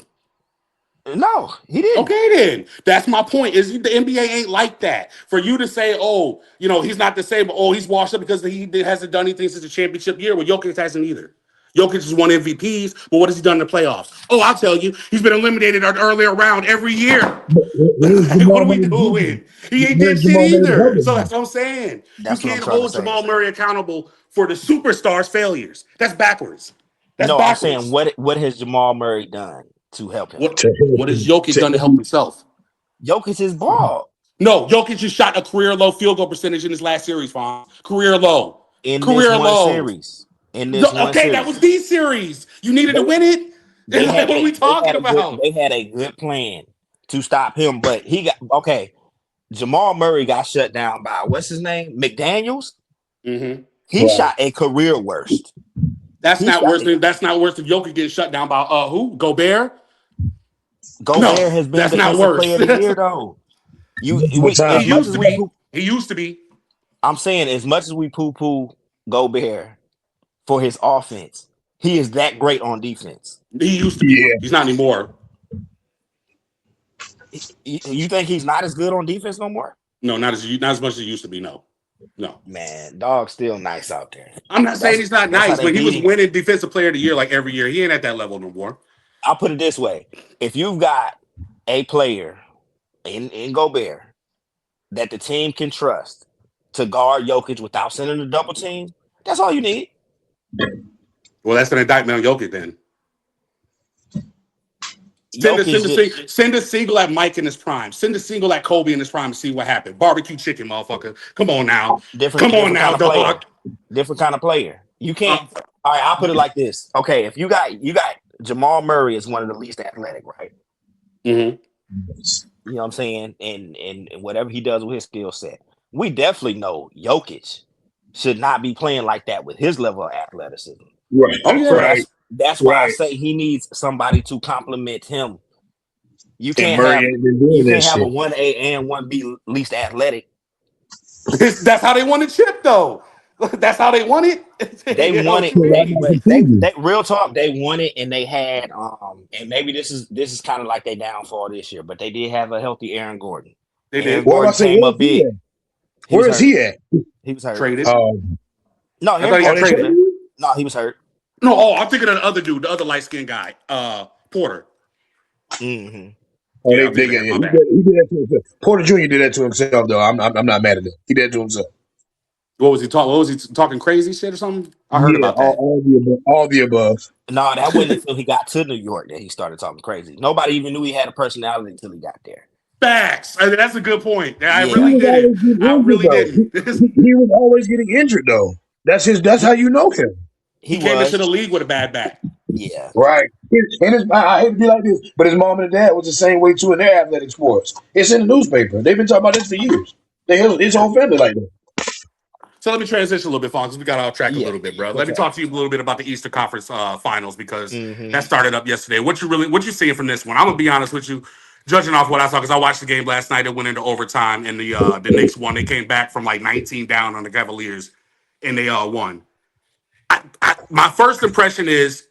no, he didn't. Okay, then that's my point. Is the NBA ain't like that for you to say, oh, he's not the same. Oh, he's washed up because he hasn't done anything since the championship year. Well, Jokic hasn't either. Jokic has won MVPs, but what has he done in the playoffs? Oh, I'll tell you, he's been eliminated an earlier round every year. Where's What are Jamal we Murray helping? doing? He ain't did Where's shit Jamal Murray either. So helping? that's what I'm saying. You That's what I'm can't trying to hold say. Jamal Murray accountable for the superstars' failures. That's backwards. That's No, I'm saying backwards. what has Jamal Murray done to help him? What To help what has him. Jokic To done to help help him. himself? Jokic is bald No, Jokic just shot a career low field goal percentage in his last series, Fawn. Career low. in this Career one low. series. In this one Okay, that was series, the series. You needed to they win it. they Like, had what are a we talking about? they had a good plan to stop him, but he got okay. Jamal Murray got shut down by what's his name, McDaniels. Hmm. He Right. shot a career worst. That's He not shot worse it. than Jokic getting shut down by who? Gobert? Gobert No, has been that's not defensive player worse. of the year though. Multiple We He as much times. used as to we be. poo, He used to be. I'm saying as much as we poo poo Gobert for his offense, he is that great on defense. He used to be. Yeah. He's not anymore. You think he's not as good on defense no more? No, not as much as he used to be. No, no. Man, dog's still nice out there. I'm not saying That's he's not that's how nice, they but he beat was him. winning Defensive Player of the Year like every year. He ain't at that level no more. I'll put it this way: if you've got a player in Gobert that the team can trust to guard Jokic without sending a double team, that's all you need. Well, that's an indictment on Jokic then. Jokic just Send a single at Mike in his prime. Send a single at Kobe in his prime and see what happened. Barbecue chicken, motherfucker. Come on now. Come on different now, kind of player, dog. different kind of player. You can't. Uh, All right, I'll put it like this. Okay, if you got Jamal Murray is one of the least athletic, right? mhm. You know what I'm saying? And whatever he does with his skill set, we definitely know Jokic should not be playing like that with his level of athleticism. Right. Oh So yeah. Right. that's why I Right. say he needs somebody to complement him. You And can't Murray have ain't been you doing that can't have a shit. 1A and 1B least athletic. That's how they won the chip, though. That's how they won it. They won What it. you So why They not mean? but continue? they real talk. They won it, and they had and maybe this is kind of like their downfall this year, but they did have a healthy Aaron Gordon. They Aaron did. Well, I'm about Gordon to say, came where's up he big. at? He was Where is hurt. he at? He was hurt. Traded. No, I Aaron thought he got Oh, Gordon they was traded traded. good. him? No, he was hurt. No, I'm thinking of the other dude, the other light skinned guy, Porter. Hmm. Oh, Yeah, they I'm thinking they of get him. yeah, My bad. he did that to himself. Porter Jr. did that to himself though. I'm not mad at him. He did that to himself. What was he talking? What was he talking crazy shit or something? I heard Yeah, about that. all the above. All the above. No, that wasn't until he got to New York that he started talking crazy. Nobody even knew he had a personality until he got there. Facts. I mean, that's a good point. I He Yeah, really was didn't. always getting I injured really though. didn't. He was always getting injured though. That's how he you know him. he He came into was. the league with a bad back. Yeah, Right. And I hate to be like this, but his mom and dad was the same way too in their athletic sports. It's in the newspaper. They've been talking about this for years. His whole family like that. So let me transition a little bit, Fonz, because we got off track a Yeah. little bit, bro. Let What's me up? talk to you a little bit about the Eastern Conference Finals because Mm-hmm. that started up yesterday. What you seeing from this one? I'm gonna be honest with you, judging off what I saw because I watched the game last night. It went into overtime, and the Knicks won. They came back from like 19 down on the Cavaliers, and they won. My first impression is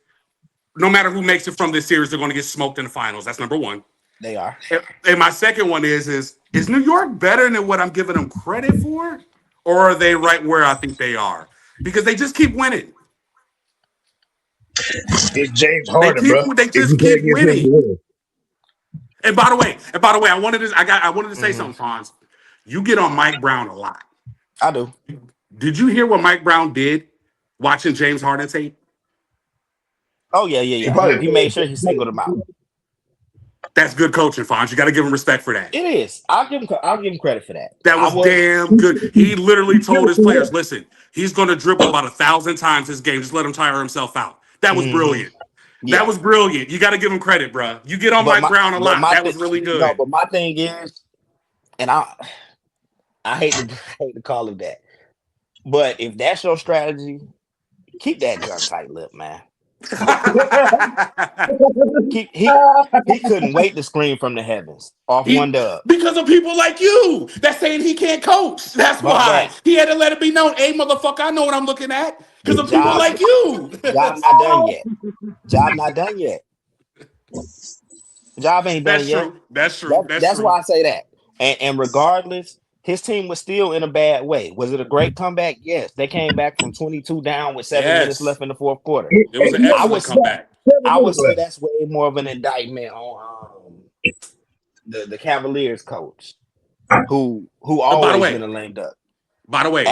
no matter who makes it from this series, they're going to get smoked in the finals. That's number one. They are. And my second one is New York better than what I'm giving them credit for, or are they right where I think they are? Because they just keep winning. It's James Harden, bro. They If just you play keep against him, winning. you win. And by the way, I wanted to say something, Franz. You get on Mike Brown a lot. I do. Did you hear what Mike Brown did watching James Harden tape? Oh yeah. He probably He made sure he singled him out. That's good coaching, Fonz. You got to give him respect for that. It is. I'll give him credit for that. That was damn good. He literally told his players, listen, he's going to dribble about 1,000 times this game. Just let him tire himself out. That was brilliant. Yeah. That was brilliant. You got to give him credit, bro. You get on Mike Brown a lot. That was really good. No, but my thing is, and I hate to call it that, but if that's your strategy, keep that gun tight lip, man. He couldn't wait to scream from the heavens off one dub because of people like you that's saying he can't coach. That's why he had to let it be known. Hey, motherfucker, I know what I'm looking at because of people like you. Job not done yet. Job not done yet. Job ain't done yet. That's true. That's why I say that. And regardless, his team was still in a bad way. Was it a great comeback? Yes. They came back from 22 down with 7 minutes left in the fourth quarter. It was an excellent comeback. I would say that's way more of an indictment on the Cavaliers coach, who always been a lame duck. By the way,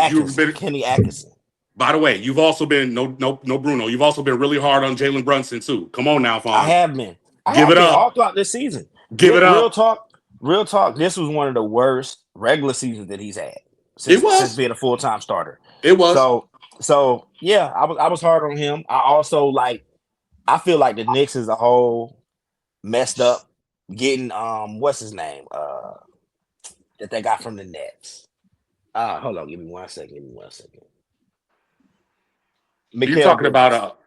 Kenny Atkinson. By the way, you've also been no Bruno. You've also been really hard on Jalen Brunson too. Come on now, Fonz. I have been. Give it up all throughout this season. Give it up. Real talk. This was one of the worst regular seasons that he's had since being a full-time starter. It was. So yeah, I was hard on him. I feel like the Knicks as a whole messed up getting what's his name that they got from the Nets. Hold on, give me one second. You're talking about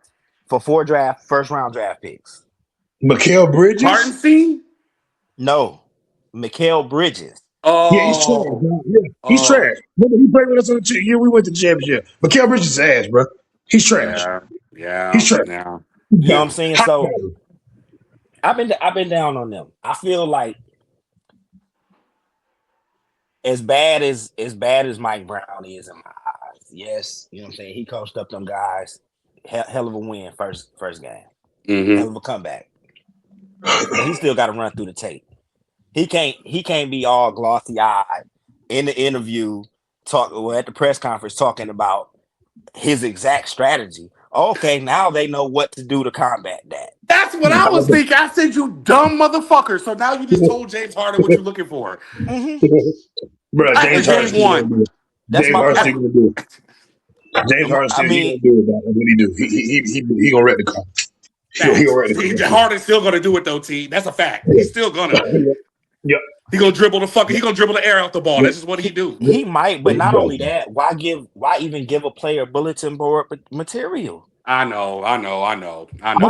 for 4 first-round draft picks. Mikal Bridges? Hartenstein? No, Mikal Bridges. Oh, yeah, he's trash, bro. Yeah, he's trash. Remember, he played with us on the year we went to the championship. Mikal Bridges is ass, bro. He's trash. Yeah, he's trash. Yeah. You know what I'm saying? So I've been down on them. I feel like as bad as Mike Brown is in my eyes, yes, you know what I'm saying? He coached up them guys. Hell of a win first game. Mm-hmm. Hell of a comeback. But he still got to run through the tape. He can't be all glossy eyed in the interview at the press conference talking about his exact strategy. Okay, now they know what to do to combat that. That's what I was thinking. I said, you dumb motherfucker. So now you just told James Harden what you're looking for. Mm-hmm. Bro, James Harden won. That's my Harden gonna do it. James Harden still gonna do it. What he do? He gonna wreck the car. Harden's still gonna do it though, T. That's a fact. He's still gonna. Yep. He gonna dribble the air out the ball. That's just what he do. He might, but not only that. Why even give a player bulletin board material? I know. Why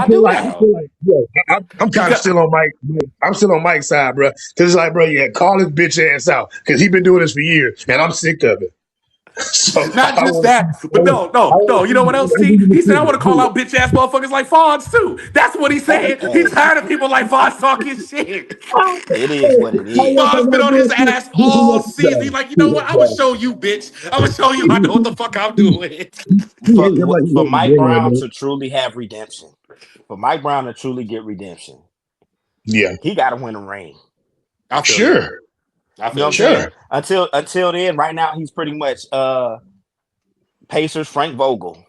do that? I'm kind of still on Mike. I'm still on Mike's side, bro. Because it's like, bro, yeah, call his bitch ass out because he been doing this for years, and I'm sick of it. So not just that, but no. You know what else, T? He said, I want to call out bitch ass motherfuckers like Fonz too. That's what he's saying. He's tired of people like Fonz talking shit. It is what it is. Fonz been on his ass all season. He's like, you know what? I will show you, bitch. I will show you I know what the fuck I'm doing. For Mike Brown to truly have redemption, for Mike Brown to truly get redemption, yeah, he got to win a ring. Sure. I feel sure. Until then, right now he's pretty much Pacers Frank Vogel.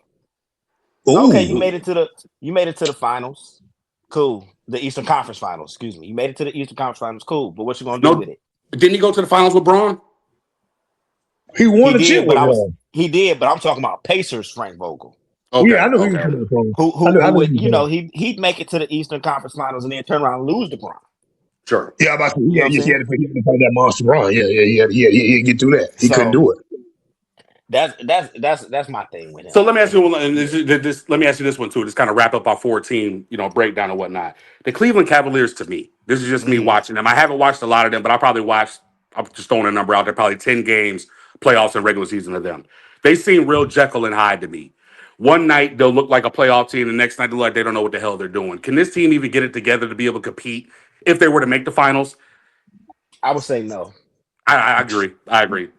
Ooh. Okay, you made it to the finals. Cool. The Eastern Conference Finals. Excuse me. You made it to the Eastern Conference Finals. Cool. But what you gonna do with it? Didn't he go to the finals with Braun? He won the chip with Braun. He did, but I'm talking about Pacers Frank Vogel. Okay, yeah, I know who who would, he'd make it to the Eastern Conference Finals and then turn around and lose to Braun. Sure. Yeah, I'm about to, You know yeah, what I'm he saying? had to play that monster run. Yeah, he had to get through that. He couldn't So do it. that's my thing with So him. let me ask you And one, and yeah. let me ask you this one too. Just kind of wrap up our 14, breakdown and whatnot. The Cleveland Cavaliers, to me, this is just me Mhm. watching them. I haven't watched a lot of them, but I probably watched. I'm just throwing a number out there. Probably 10 games, playoffs and regular season of them. They seem real Jekyll and Hyde to me. One night they'll look like a playoff team, the next night they look like they don't know what the hell they're doing. Can this team even get it together to be able to compete if they were to make the finals? I would say no. I agree. I agree.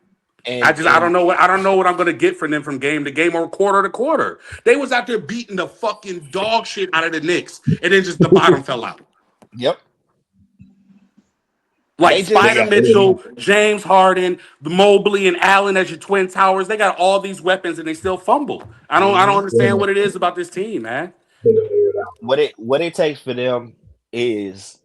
I don't And know what I'm gonna get from them from game to game or quarter to quarter. They was out there beating the fucking dog shit out of the Knicks, and then just the bottom fell out. yep, Like they They Spider got just Mitchell, James Harden, the Mobley, and Allen as your twin towers. They got all these weapons and they still fumble. I don't mhm. understand what it is about this team, man. What it takes for them is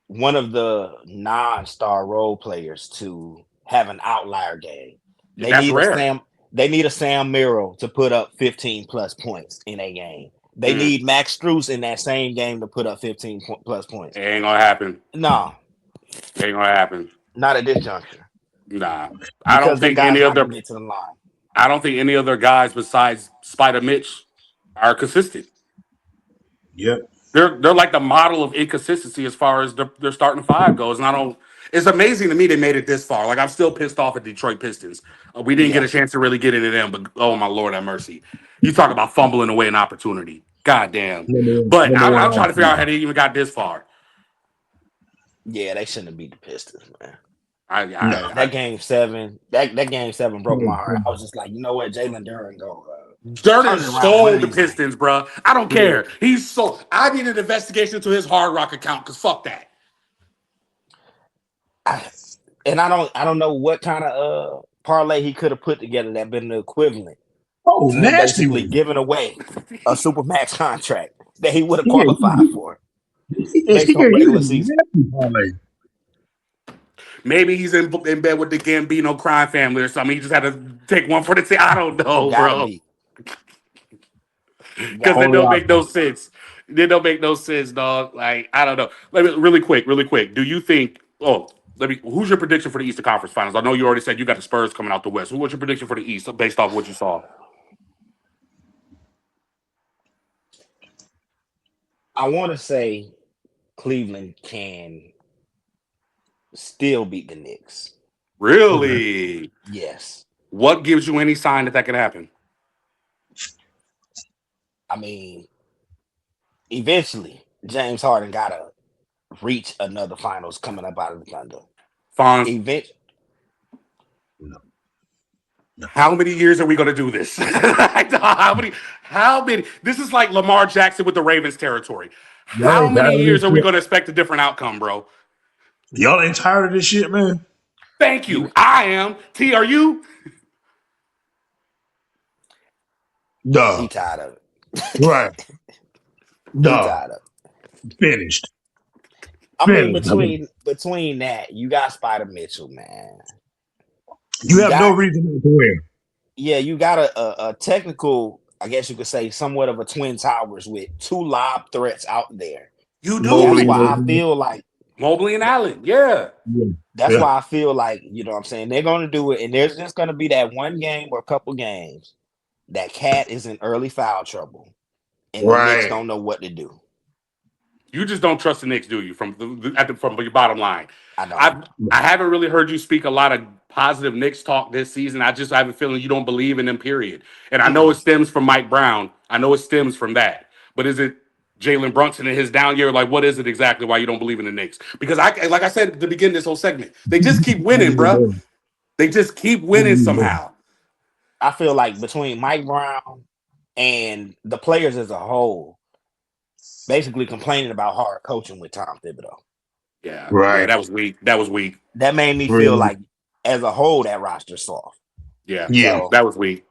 one of the non-star role players to have an outlier game. They That's need a rare. Sam. They need a Sam Merrill to put up 15 plus points in a game. They Mm, need Max Strus in that same game to put up 15 plus it points. ain't gonna happen. No, It ain't gonna happen. not at this juncture Nah. I don't because them think guys any not other gonna get to the line. I don't think any other guys besides Spider Mitch are consistent. Yep. They're like the model of inconsistency as far as their starting five goes, and I don't. It's amazing to me they made it this far. Like I'm still pissed off at Detroit Pistons. We didn't get Yeah, a chance to really get into them, but oh my lord, have mercy! You talk about fumbling away an opportunity. God damn. But Number one I'm trying to figure out how option. they even got this far. yeah, they shouldn't have beat the Pistons, man. I, No. I, I That game 7 broke my heart. I was just like, you know what, Jalen Duran go Dirt turn is it around one of sold the these games. Pistons, bro. I don't Yeah, care. He's so. I need an investigation into his Hard Rock account because fuck that. I, and I don't know what kind of parlay he could have put together that been the equivalent Oh, to him nasty basically one. giving away a supermax contract that he would have Yeah, qualified for he based on gave regular a season. nasty parlay. Maybe he's in bed with the Gambino crime family or something. He just had to take one for the team. I don't know, Gotta bro. be, Because gotta it Only be. don't make no option. sense. It don't make no sense, dog. Like I don't know. Let me really quick. Do you think? Oh, let me. Who's your prediction for the Eastern Conference Finals? I know you already said you got the Spurs coming out the West. What's your prediction for the East based off what you saw? I want to say Cleveland can still beat the Knicks. Okay. Really? Yes, What gives you any sign that can happen? I mean eventually James Harden gotta reach another finals coming up out of the Thunder. Fonz, Event No. No. how many years are we going to do this? how many? How many? This is like Lamar Jackson with the Ravens territory. Y'all How ain't many tired of this years are we shit. going to expect a different outcome, bro? Y'all ain't tired of this shit, man. Thank you you. I am. T, are you? he Duh. tired of Right. it. He Duh. tired of it. Finished. I mean, Finished. between that, you got Spider Mitchell, man. You You have no got reason not to win. yeah, you got a technical, I guess you could say, somewhat of a twin towers with two lob threats out there. You That's Mobley. do. why I Mobley. feel like Mobley and Allen. Yeah. Yeah. that's Yeah. why I feel like, you know what I'm saying, they're gonna do it, and there's just gonna be that one game or a couple games that Cat is in early foul trouble, and the Knicks Right. don't know what to do. You just don't trust the Knicks, do you? From your bottom line, I don't. I haven't really heard you speak a lot of positive Knicks talk this season. I just have a feeling you don't believe in them. Period. And I know it Mm-mm. stems from Mike Brown. I know it stems from that. But is it Jalen Brunson in his down year? Like, what is it exactly? Why you don't believe in the Knicks? Because like I said at the beginning of this whole segment, they just keep winning, bruh. They just keep winning somehow. I feel like between Mike Brown and the players as a whole, basically complaining about hard coaching with Tom Thibodeau. Yeah, yeah, Right. that was weak. That was weak. That made me feel Really. like, as a whole, that roster's soft. Yeah, Yeah. So that was weak.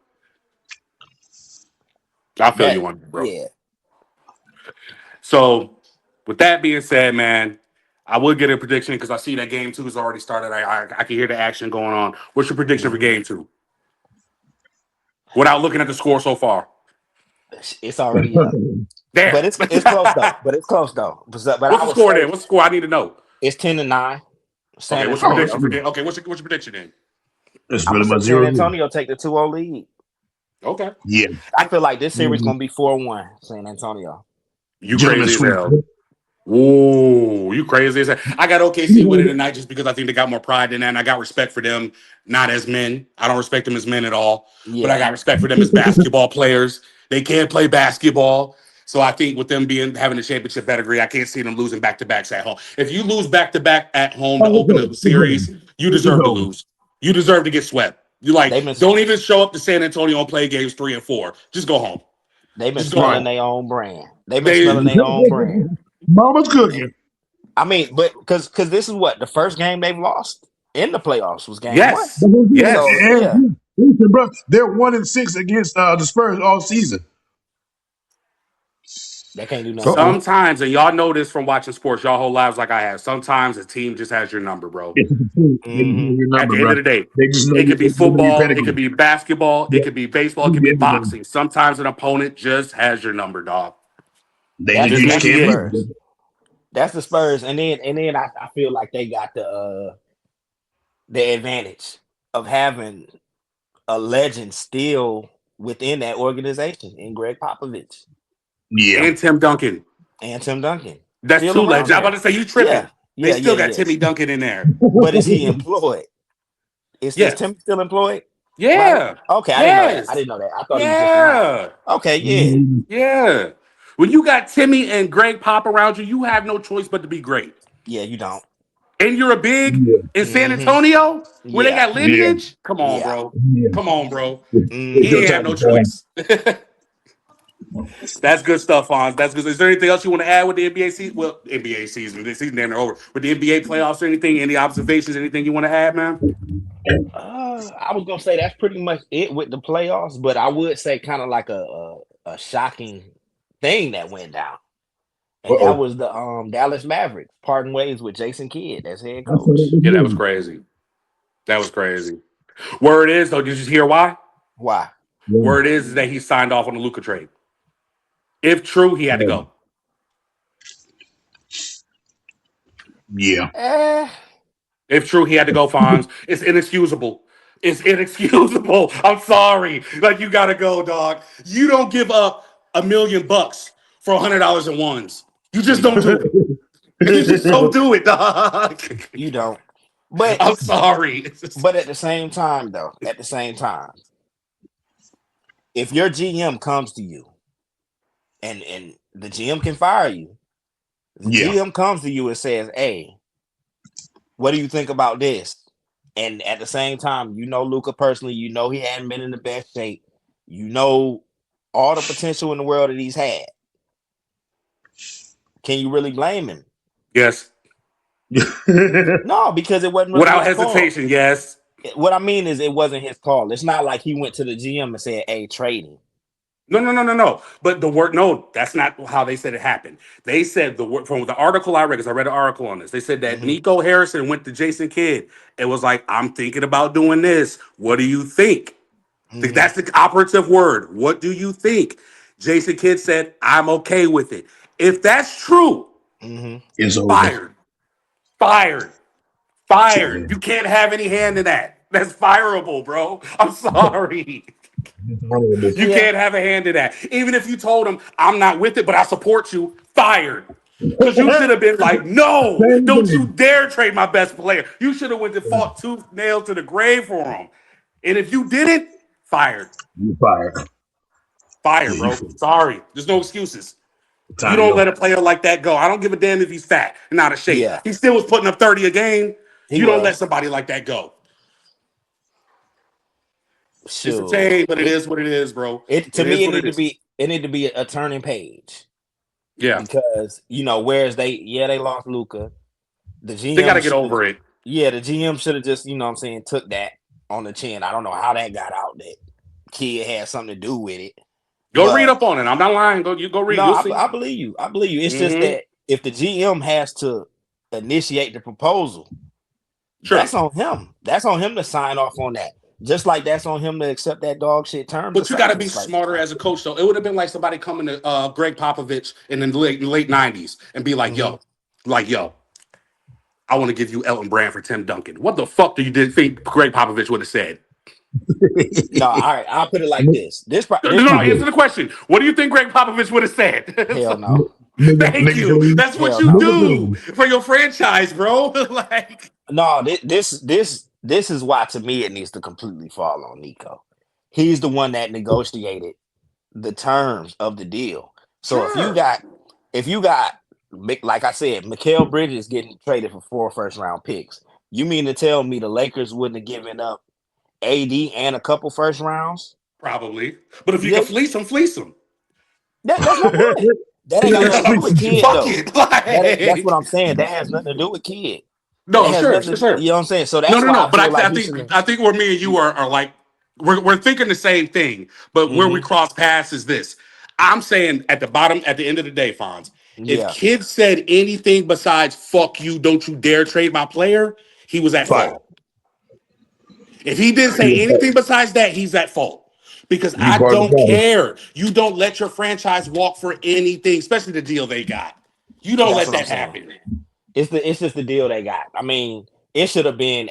I feel that, you on, bro. yeah, So, with that being said, man, I will get a prediction because I see that game two has already started. I can hear the action going on. What's your prediction for mhm. game two? Without looking at the score so far, It's already up. Damn. It's close though. But it's close though. But What's I the would score say then? What's the score? I need to know. it's 10-9. Okay, San what's your Oh, prediction Antonio. for then? Okay, what's your prediction then? it's I'm really gonna say much San 0-0. Antonio take the 2-0 lead. Okay. Yeah. I feel like this series Mhm. gonna be 4-1. San Antonio. You Gentlemen crazy as sweep. hell. Ooh, you crazy as hell. I got OKC winning tonight just because I think they got more pride than that, and I got respect for them, not as men. I don't respect them as men at all, but I Yeah, got respect for them as basketball players. They can play basketball. So I think with them being having a championship pedigree, I can't see them losing back to backs at home. If you lose back to back at home to Oh, it's open over. a It's over. series, you deserve to It's over. lose. You deserve to get swept. You like they've been don't even show up to San Antonio and play games 3 and 4. Just go home. they've been Just go Right. smelling home. their own brand. They've been They smelling their own brand. Mama's cooking. I mean, but because this is what the first game they've lost in the playoffs was game one. yes, So yes. yeah, Listen, bro, they're 1-6 against the Spurs all season. they can't do nothing about Uh-oh. it. Sometimes, and y'all know this from watching sports y'all whole lives like I have. Sometimes a team just has your number, bro. It's a team. They just know Hmm. your At number, the end bro. of the day, They just know it you. could be They know your football, it could pedigree. be basketball, it Yeah. could be baseball, it You could do be everything. boxing. Sometimes an opponent just has your number, dog. They That's Just introduce that's the maybe it. champions. Spurs. That's the Spurs, and then I feel like they got the advantage of having a legend still within that organization in Greg Popovich Yeah. And Tim Duncan. and Tim Duncan That's still two around legends. I'm about there. to say you Yeah, tripping. They yeah, yeah, still got yeah. Timmy Duncan in there. But is he employed? Is Yes. Tim still employed by the? Yeah. Okay, I didn't know that. I Yes. didn't know that. I thought he was just around. Yeah. Okay, yeah. Mhm. Yeah. When you got Timmy and Greg Pop around you, you have no choice but to be great. Yeah, you don't. And you're a big Yeah. in San Hmm. Antonio where they Yeah, got Yeah. lineage. Come on, yeah. bro. Yeah. Come on, bro. It's He your Hmm. ain't have type no of time. choice. That's good stuff, Hans. That's good. Is there anything else you want to add with the NBA season? Well, NBA season, the season damn near over. With the NBA playoffs or anything, any observations, anything you want to add, man? I was gonna say that's pretty much it with the playoffs, but I would say kind of like a shocking thing that went down, and that Uh-oh. was the Dallas Mavericks parting ways with Jason Kidd as head I saw that coach. this Yeah, that was morning. crazy. That was crazy. Word is though, did you hear why? Why? Yeah. Word is that he signed off on the Luca trade. If true, he had to Um, go. yeah. Eh, If true, he had to go, Fonz. It's inexcusable. It's inexcusable. I'm sorry. Like, you gotta go, dog. You don't give up $1 million for $100 in ones. You just don't do it. You just don't do it, dog. you don't. But I'm sorry. It's just, but at the same time, though, at the same time, if your GM comes to you and the GM can fire you, the Yeah. GM comes to you and says, "Hey, what do you think about this?" And at the same time, you know Luca personally, you know he hadn't been in the best shape, you know all the potential in the world that he's had. Can you really blame him? yes. No, because it wasn't really Without his call. hesitation, yes. What I mean is, it wasn't his call. It's not like he went to the GM and said, "Hey, trade him." No, no, no, no, no. But the word, no, that's not how they said it happened. They said the word from the article I read, because I read an article on this. They said that Hmm. Nico Harrison went to Jason Kidd and was like, I'm thinking about doing this. What do you think? Hmm. That's the operative word. What do you think? Jason Kidd said, I'm okay with it. If that's true, Hmm. It's over. fired, fired, Tell fired. him. You can't have any hand in that. That's fireable, bro. I'm sorry. It's honorable. You Yeah. can't have a hand in that. Even if you told him, I'm not with it, but I support you, fired. Because you should have been like, no, Same don't you thing. dare trade my best player. You should have went and fought tooth nail to the grave for him. And if you didn't, fired. You fired. Fired, Yeah, you bro. fired. Sorry. There's no excuses. You Time to don't go. let a player like that go. I don't give a damn if he's fat and out of shape. Yeah, He still was putting up 30 a game. he You don't let was. somebody like that go. It's a Sure. shame, but it is what it is, bro. It to It me is it what it need to is. be it need to be a turning page Yeah. because whereas they lost Luca, the They got GM to get should have over it. the GM should have just what I'm saying took that on the chin. I don't know how that got out that kid had something to do with it, Go read but up on it. I'm not lying. Go read. no, You'll see. I believe you. I believe you. It's just Mm-hmm. that if the GM has to initiate the proposal, Sure. that's on him. That's on him to sign off on that. Just like that's on him to accept that dog shit terms But you got to be assignment. Like, smarter as a coach, though. It would have been like somebody coming to Greg Popovich in the late '90s and be mm-hmm. like, yo, I want to give you Elton Brand for Tim Duncan. What the fuck do you think Greg Popovich would have said? No, all right. I'll put it like this. No, This no, probably answer the question. What do you think Greg Popovich would have said? hell So, no, thank Nigga, you. please. That's what hell you no, Nigga, do please. for your franchise, bro. Like, no. This is why to me it needs to completely fall on Nico. He's the one that negotiated the terms of the deal. So sure, if you got like I said, Mikal Bridges getting traded for 4 first-round picks. You mean to tell me the Lakers wouldn't have given up AD and a couple first rounds? probably. But if you can Yeah, fleece him, fleece him. that's my point. That ain't got Yeah, nothing to do please with some shit. kid Fuck though. it. That's what Like, I'm saying. That has nothing to do with kid. That no, has sure, nothing sure, to, sure. you know what I'm saying? So No, that's no, why no. I But feel like I he should have. think where me and you are like we're thinking the same thing. But where we Hmm. cross paths is this. I'm saying at the bottom, at the end of the day, Fonz, if Yeah, Kid said anything besides "fuck you," don't you dare trade my player, he was at Fire. fault. If he didn't He say anything besides that, he's at fault. Because he I part of the don't problem. care. You don't let your franchise walk for anything, especially the deal they got. You don't that's let what I'm that saying. happen. It's just the deal they got. I mean, it should have been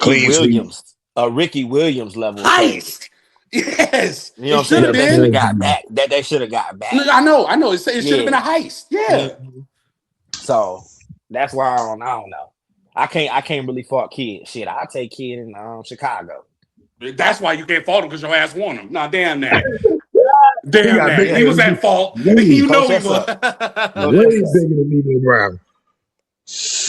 Clean sweep. A Ricky Williams level trade. Heist. Yes, You know what it I'm should saying? have That they should have been. got back. That they should have got No, back. I know. It should have been Yeah. a heist. Yeah. Mhm. So that's why I don't know. I can't really fault kid. Shit, I'll take kid in Chicago. That's why you can't fault him because your ass won him. Nah, damn that. He Damn got that. bigger He Yeah. was than at fault. way, You Coach, know he what's was. up? Coach, way what's up? bigger than Nino Brown.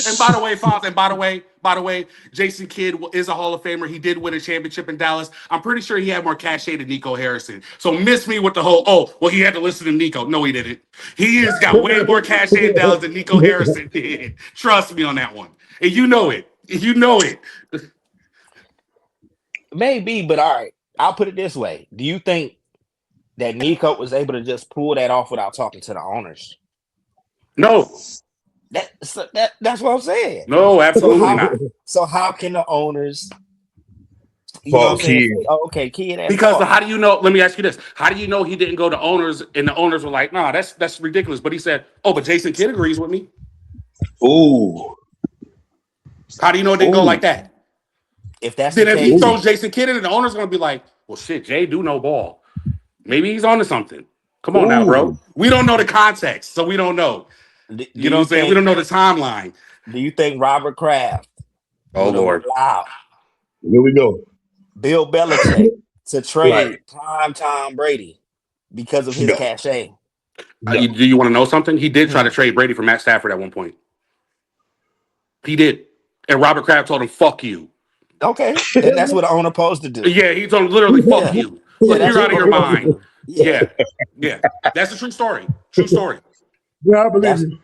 And by the way, Fonz, and by the way, Jason Kidd is a Hall of Famer. He did win a championship in Dallas. I'm pretty sure he had more cachet than Nico Harrison. So miss me with the whole, oh, well, he had to listen to Nico. No, he didn't. He has got way more cachet in Dallas than Nico Harrison did. Trust me on that one. And you know it. You know it. Maybe, but all right. I'll put it this way. Do you think that Nico was able to just pull that off without talking to the owners? No, That's what I'm saying. no, So absolutely how not. how can the owners, you know what I'm Fault saying, kid. say, oh, okay, kid at Because fault. how do you know? Let me ask you this: how do you know he didn't go to owners and the owners were like, "Nah, that's ridiculous"? But he said, "Oh, but Jason Kidd agrees with me." Ooh. How do you know it didn't go Ooh. like that? If that's the Then if he Ooh. case, throws Jason Kidd in, the owner's gonna be like, "Well, shit, Jay do know ball. Maybe he's onto something." Come on now, bro. Ooh. We don't know the context, so we don't know. do You know what you I'm saying? We think don't know the timeline. Robert Kraft Oh would have Lord. allowed Here we go. Bill Belichick to Right. trade prime Tom Brady because of his No. cachet? No. Do you want to know something? He did try to Hmm. trade Brady for Matt Stafford at one point. He did, and Robert Kraft told him, "Fuck you." Okay, and that's what the owner supposed to do. Yeah, he told him literally, "Fuck Yeah, you." yeah, Like that's you're what out the of owner your supposed to mind. do. Yeah, Yeah, yeah. That's a true story. True story. Yeah, I believe that's you.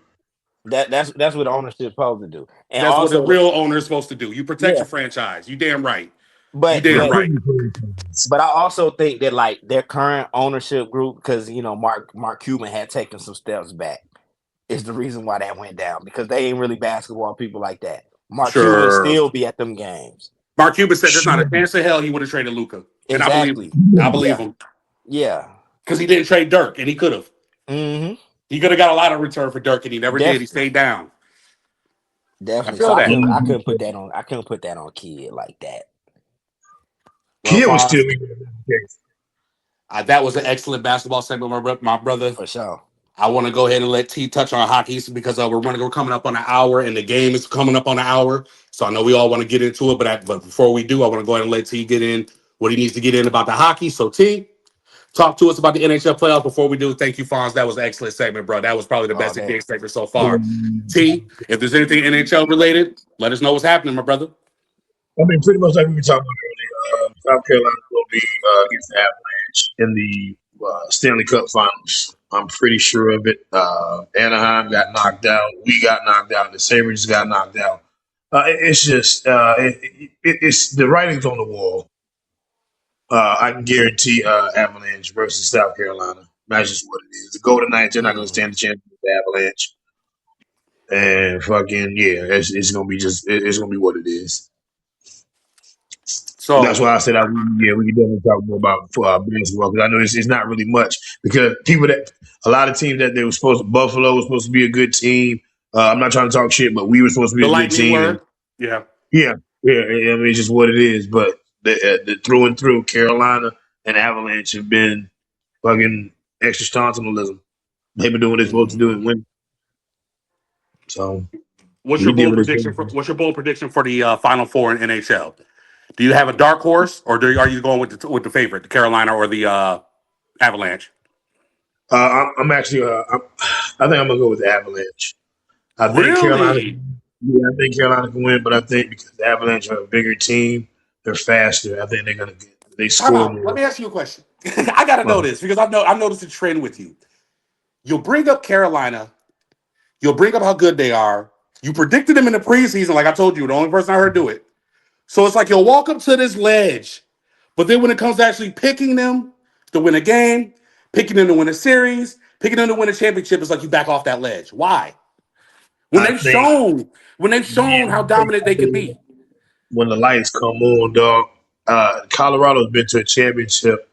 that's what the ownership supposed to do. And That's what the also, real owner is supposed to do. You protect yeah, your franchise. You damn right. You but damn but right. but I also think that like their current ownership group, because Mark Cuban had taken some steps back, is the reason why that went down because they ain't really basketball people like that. Mark Cuban Sure. still be at them games. Mark Cuban said there's not a Sure. chance in hell he would have traded Luca. And I believe him. Exactly. I believe Yeah. him. Yeah. Because he didn't trade Dirk, and he could have. Hmm. He could have got a lot of return for Dirk, and he never did. He Definitely. stayed down. I Definitely. So feel that. I couldn't put that on. I couldn't put that on kid like that. Well, Kid was still Fonz, in the case. That was an excellent basketball segment, my brother. for sure. I want to go ahead and let T touch on hockey because we're coming up on an hour, and the game is coming up on an hour. So I know we all want to get into it, but before we do, I want to go ahead and let T get in what he needs to get in about the hockey. So T, talk to us about the NHL playoffs before we do. Thank you, Fonz. That was an excellent segment, bro. That was probably the All best day. NBA segment so far. T, if there's anything NHL related, let us know what's happening, my brother. I mean, pretty much like we were talking about earlier. South Carolina will be against the Avalanche in the Stanley Cup Finals. I'm pretty sure of it. Anaheim got knocked out. We got knocked out. The Sabres got knocked out. It's just it's the writing's on the wall. I can guarantee Avalanche versus South Carolina. That's just what it is. The Golden Knights, they're not going to Hmm. stand a chance with the Avalanche. And fucking yeah, it's gonna be it's gonna be what it is. That's So why I said we can definitely talk more about basketball because I know it's not really much because a lot of teams that they were supposed to Buffalo was supposed to be a good team. I'm not trying to talk shit, but we were supposed to be the a good Lightning team, and were, yeah. yeah, I mean it's just what it is. But the through and through, Carolina and Avalanche have been fucking extra sentimentalism. They've been doing what they're supposed to do Mm-hmm. and win. So What's we your did bold what it's prediction supposed for to do. the Final Four in NHL? Do you have a dark horse, or are you going with the favorite, the Carolina or the Avalanche? I'm actually I think I'm gonna go with the Avalanche. I think Carolina. Really? Yeah, I think Carolina can win, but I think because the Avalanche are a bigger team, they're faster. I think they're gonna get. They Time score out. Let more. me ask you a question. I gotta know Uh, this because I've noticed a trend with you. You'll bring up Carolina. You'll bring up how good they are. You predicted them in the preseason, like I told you, the only person I heard do it. So it's like you'll walk up to this ledge, but then when it comes to actually picking them to win a game, picking them to win a series, picking them to win a championship, it's like you back off that ledge. Why? When I they've think shown, when they've shown how dominant they can be. when the lights come on, dog. Colorado's been to a championship.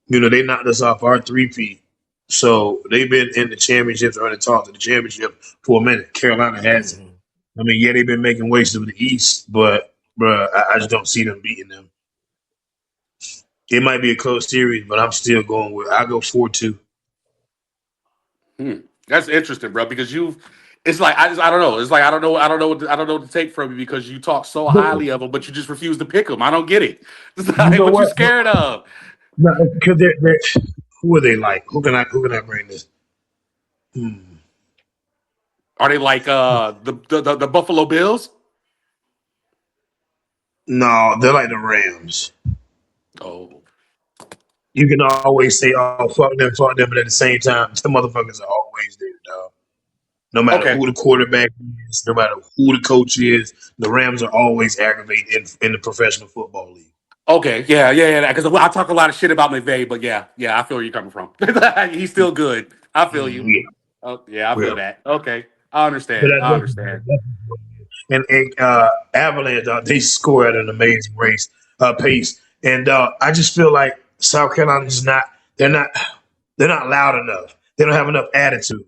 You know, they knocked us off our three-peat. So they've been in the championships or in the talk to the championship for a minute. Carolina hasn't. Mm-hmm. I mean, yeah, they've been making waves to the East, but bruh, I just don't see them beating them. It might be a close series, but I'm still going with. I go 4-2. Hmm. That's interesting, bro, because you've it's like I don't know. It's like I don't know what to take from you because you talk so But highly of them, but you just refuse to pick them. I don't get it. It's you like know what you what? scared of. No, because they're who are they like? Who can I bring this? Hmm. Are they like the Buffalo Bills? No, they're like the Rams. Oh, You can always say, "Oh, fuck them," but at the same time, the motherfuckers are always there, dog. No matter okay, who the quarterback is, no matter who the coach is, the Rams are always aggravated in the professional football league. okay, yeah. Because I talk a lot of shit about McVay, but yeah, I feel where you're coming from. He's still good. I feel you. Mm-hmm. Yeah, Oh, yeah, I feel well, that. Okay, I but understand. I understand. and Avalanche, they score at an amazing pace, and I just feel like South Carolina is not. They're not. They're not loud enough. They don't have enough attitude.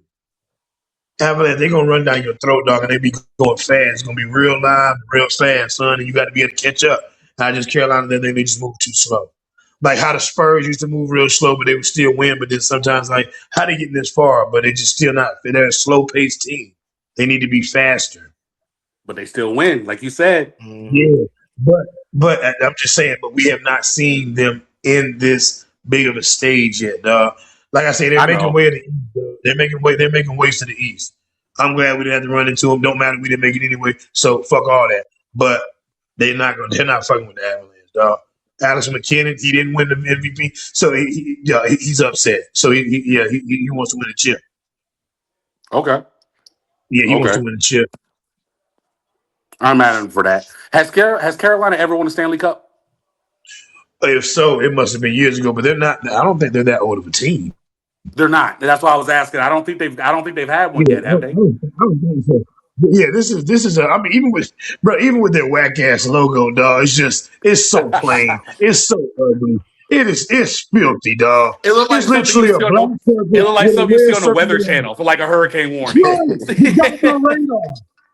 Avalanche, they're gonna run down your throat, dog, and they be going fast. It's gonna be real live, real fast, son, and you got to be able to catch up. I just Carolina, they just move too slow. Like how the Spurs used to move real slow, but they would still win. But then sometimes, like, how they getting this far, but they just still not. They're a slow paced team. They need to be faster. But they still win, like you said. Mm-hmm. Yeah, but I'm just saying, but we have not seen them in this big of a stage yet. Like I say, they're I making know. way to the east. They're making way. They're making ways to the east. I'm glad we didn't have to run into them. Don't matter. We didn't make it anyway. So fuck all that. But they're not going. They're not fucking with the Avalanche, dog. Alex McKinnon, he didn't win the MVP, so he's upset. So he wants to win a chip. Okay, Yeah, he wants to okay. win a chip. I'm mad at him for that. Has Carolina ever won a Stanley Cup? If so, it must have been years ago. But they're not. I don't think they're that old of a team. They're not. That's why I was asking. I don't think they've had one Yeah, yet, have they? I don't think so. Yeah, this is a. I mean, even with their whack ass logo, dog, it's so plain. It's so ugly. It's filthy, dog. It looked like It's something you literally a see on black the. It circle looked like with a something you see red on the circle Weather around Channel for like a hurricane it. warning. Yeah, the Doppler radar.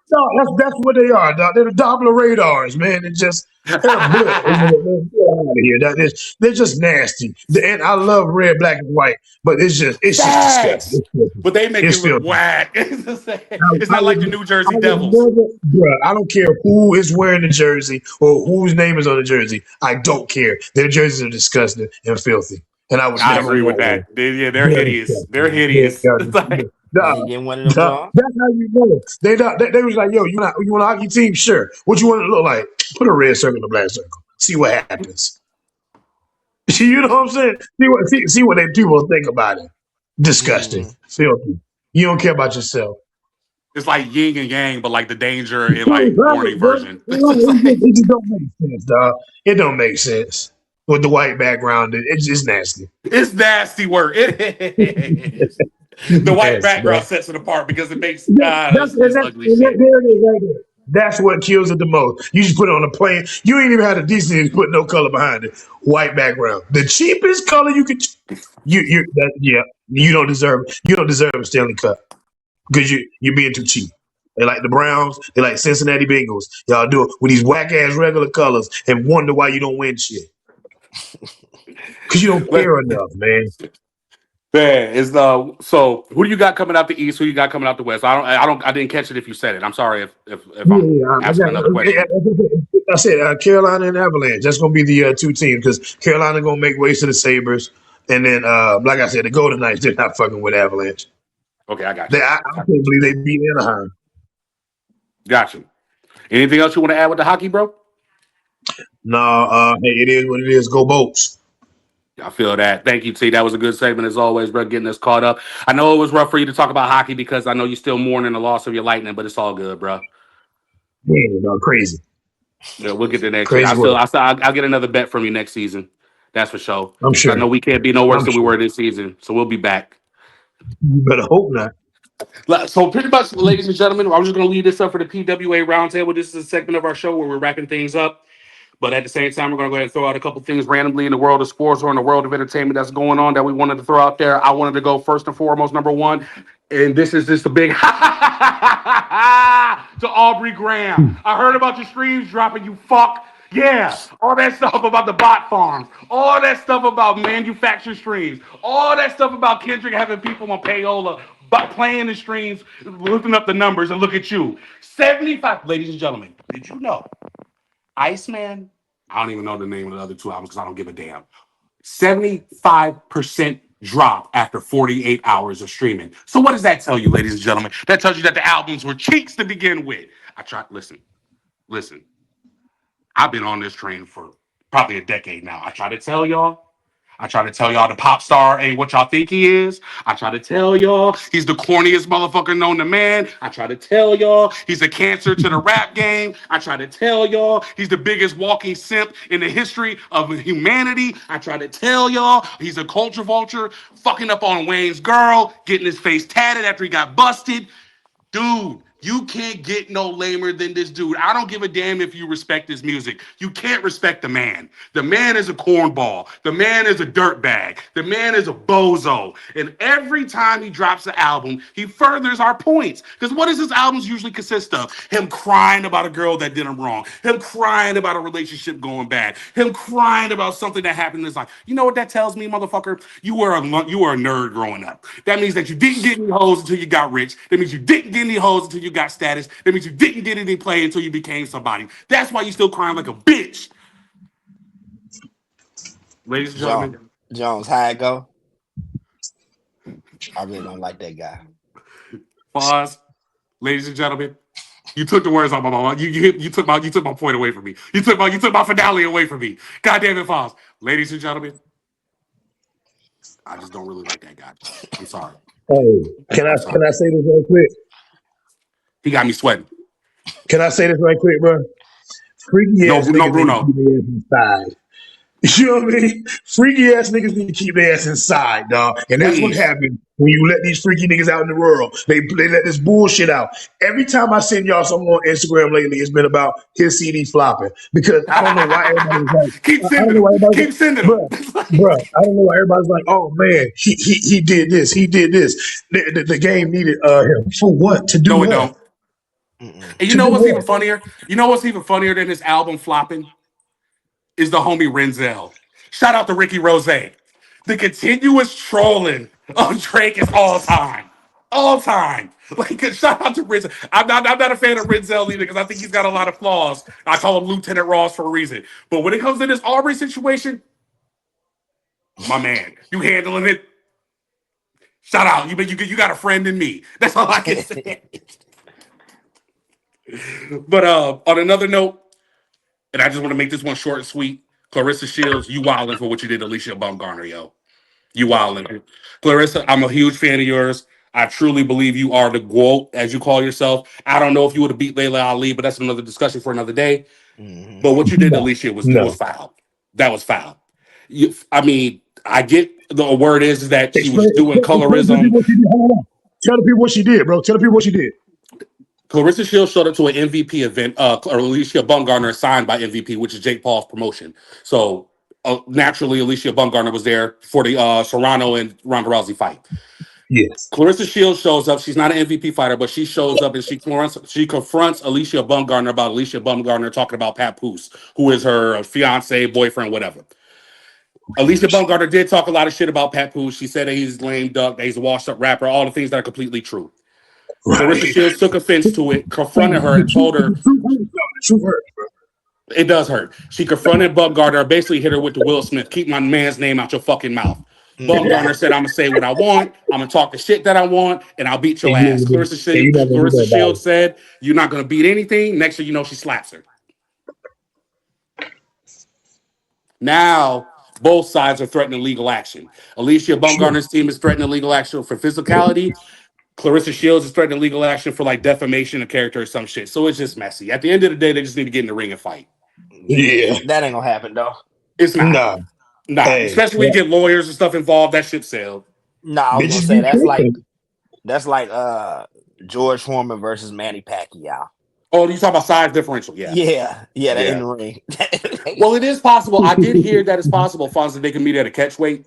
No, that's what they are, dog. They're the Doppler radars, man. They're a blip. Get out of here. They're just nasty. And I love red, black, and white, but it's just disgusting. Facts, but they make it It's look filthy. whack. It's I not would, like the New I Jersey would Devils. never, bruh, I don't care who is wearing the jersey or whose name is on the jersey. I don't care. Their jerseys are disgusting and filthy, and I would I never agree with want one. that. They're They're hideous. They're disgusting. hideous. It's Yeah. like, You Nah, ain't getting one of them, nah, John. that's how you know. They was like, yo, you want a hockey team? Sure. What you want it to look like? Put a red circle in a black circle. See what happens. You know what I'm saying? See what they people think about it. Disgusting, Mm-hmm. filthy. You don't care about yourself. it's like yin and yang, but like the danger in Right, like warning bro. version. It's just It like just don't make sense, dog. It don't make sense with the white background. It's just nasty. it's nasty work. It is. The It's white nasty, background dog. sets it apart because it makes Yeah, it's ugly there shit. it is right there. That's what kills it the most. You just put it on a plane. You ain't even had the decency to put no color behind it. White background. The cheapest color you could. Yeah. You don't deserve. You don't deserve a Stanley Cup because you're being too cheap. They like the Browns. They like Cincinnati Bengals. Y'all do it with these whack ass regular colors and wonder why you don't win shit because you don't But care enough, man. man, is the so who do you got coming out the east? Who you got coming out the west? I didn't catch it if you said it. I'm sorry if Yeah, I'm yeah. asking another question. I said Carolina and Avalanche. That's gonna be the two teams because Carolina gonna make ways to the Sabres, and then like I said, the Golden Knights they're not fucking with Avalanche. Okay, I got you. I can't believe they beat Anaheim. Got you. Anything else you want to add with the hockey, bro? No, hey, it is what it is. Go Bolts. I feel that. Thank you, T. That was a good segment as always, bro. Getting us caught up. I know it was rough for you to talk about hockey because I know you're still mourning the loss of your Lightning, but it's all good, bro. Man, dog, crazy, Yeah, we'll get to next year. crazy work. I'll get another bet from you next season. That's for sure. I'm Because I sure. know we can't be no worse I'm than we sure. were this season. So we'll be back. You better hope not. So pretty much, ladies and gentlemen, I was just going to lead this up for the PWA roundtable. This is a segment of our show where we're wrapping things up. But at the same time, we're going to go ahead and throw out a couple things randomly in the world of sports or in the world of entertainment that's going on that we wanted to throw out there. I wanted to go first and foremost, number one, and this is just a big to Aubrey Graham. I heard about your streams dropping, you fuck. Yeah, all that stuff about the bot farms, all that stuff about manufactured streams, all that stuff about Kendrick having people on payola, but playing the streams, looking up the numbers, and look at you. 75, ladies and gentlemen, did you know? Iceman, I don't even know the name of the other two albums because I don't give a damn. 75% drop after 48 hours of streaming. So what does that tell you, ladies and gentlemen? That tells you that the albums were cheeks to begin with. I tried, listen. I've been on this train for probably a decade now. I try to tell y'all the pop star ain't what y'all think he is. I try to tell y'all he's the corniest motherfucker known to man. I try to tell y'all he's a cancer to the rap game. I try to tell y'all he's the biggest walking simp in the history of humanity. I try to tell y'all he's a culture vulture, fucking up on Wayne's girl, getting his face tatted after he got busted. Dude, you can't get no lamer than this dude. I don't give a damn if you respect his music. You can't respect the man. The man is a cornball. The man is a dirtbag. The man is a bozo. And every time he drops an album, he furthers our points. Because what does his albums usually consist of? Him crying about a girl that did him wrong. Him crying about a relationship going bad. Him crying about something that happened in his life. You know what that tells me, motherfucker? You were a nerd growing up. That means that you didn't get any hoes until you got rich. That means you didn't get any hoes until you got status. That means you didn't get any play until you became somebody. That's why you still crying like a bitch. Ladies and John gentlemen, Jones, how it go? I really don't like that guy. pause. Ladies and gentlemen, you took the words out of my mouth. You took my point away from me. You took my finale away from me. God damn it, pause. Ladies and gentlemen, I just don't really like that guy. I'm sorry. Hey, I'm sorry. can I say this right quick? He got me sweating. Can I say this right quick, bro? Freaky No, ass no, niggas need to Bruno. keep their ass inside. You know what I mean? Freaky ass niggas need to keep their ass inside, dog. And that's what Please. happens when you let these freaky niggas out in the world. They let this bullshit out. Every time I send y'all something on Instagram lately, it's been about his CD flopping. Because I don't know why everybody's like, Keep I don't sending know them. why everybody's Keep like, sending them. bruh, bruh, I don't know why everybody's like, oh man, he did this, he did this. The game needed him. For what? To do No, it what? don't. Mm-mm. And you To know do what's even what? funnier? You know what's even funnier than his album flopping? Is the homie Renzel. Shout out to Ricky Rose. The continuous trolling of Drake is all time. All time. Like, shout out to Renzel. I'm not a fan of Renzel either because I think he's got a lot of flaws. I call him Lieutenant Ross for a reason. But when it comes to this Aubrey situation, my man, you handling it. Shout out. You got a friend in me. That's all I can say. But on another note, and I just want to make this one short and sweet. Clarissa Shields, you wilding for what you did to Alicia Baumgartner, yo. You wilding. Clarissa, I'm a huge fan of yours. I truly believe you are the GOAT, as you call yourself. I don't know if you would have beat Layla Ali, but that's another discussion for another day. Mm-hmm. But what you did to No, Alicia was no. foul. That was foul. I mean, I get the word is that she was Explain, doing explain to the colorism. people what she did. Hold on. Tell the people what she did, bro. Tell the people what she did. Clarissa Shields showed up to an MVP event, or Alicia Bumgarner signed by MVP, which is Jake Paul's promotion. So naturally, Alicia Bumgarner was there for the Serrano and Ronda Rousey fight. Yes. Clarissa Shields shows up. She's not an MVP fighter, but she shows up and she confronts Alicia Bumgarner about Alicia Bumgarner talking about Pat Poose, who is her fiance, boyfriend, whatever. Alicia Bumgarner did talk a lot of shit about Pat Poose. She said that he's lame duck, that he's a washed up rapper, all the things that are completely true. Right. Clarissa Shields took offense to it, confronted her, and told her The truth hurts, bro. it does hurt. She confronted Bumgarner, basically hit her with the Will Smith, keep my man's name out your fucking mouth. Bumgarner said, I'm gonna say what I want, I'm gonna talk the shit that I want, and I'll beat your And ass. you're not gonna do Clarissa that about it. Shields said, you're not gonna beat anything. Next thing you know, she slaps her. Now both sides are threatening legal action. Alicia Sure. Bumgarner's team is threatening legal action for physicality. Clarissa Shields is threatening legal action for like defamation of character or some shit. So it's just messy. At the end of the day, they just need to get in the ring and fight. Yeah. That ain't gonna happen though. It's not. Nah. Nah. Hey, Especially when you get lawyers and stuff involved, that shit sell. No, I was gonna bitches say be tripping. that's like George Foreman versus Manny Pacquiao. Oh, you talk about size differential, yeah. Yeah, that in Yeah. the ring. Well, it is possible. I did hear that it's possible, Fonz, that they can meet at a catch weight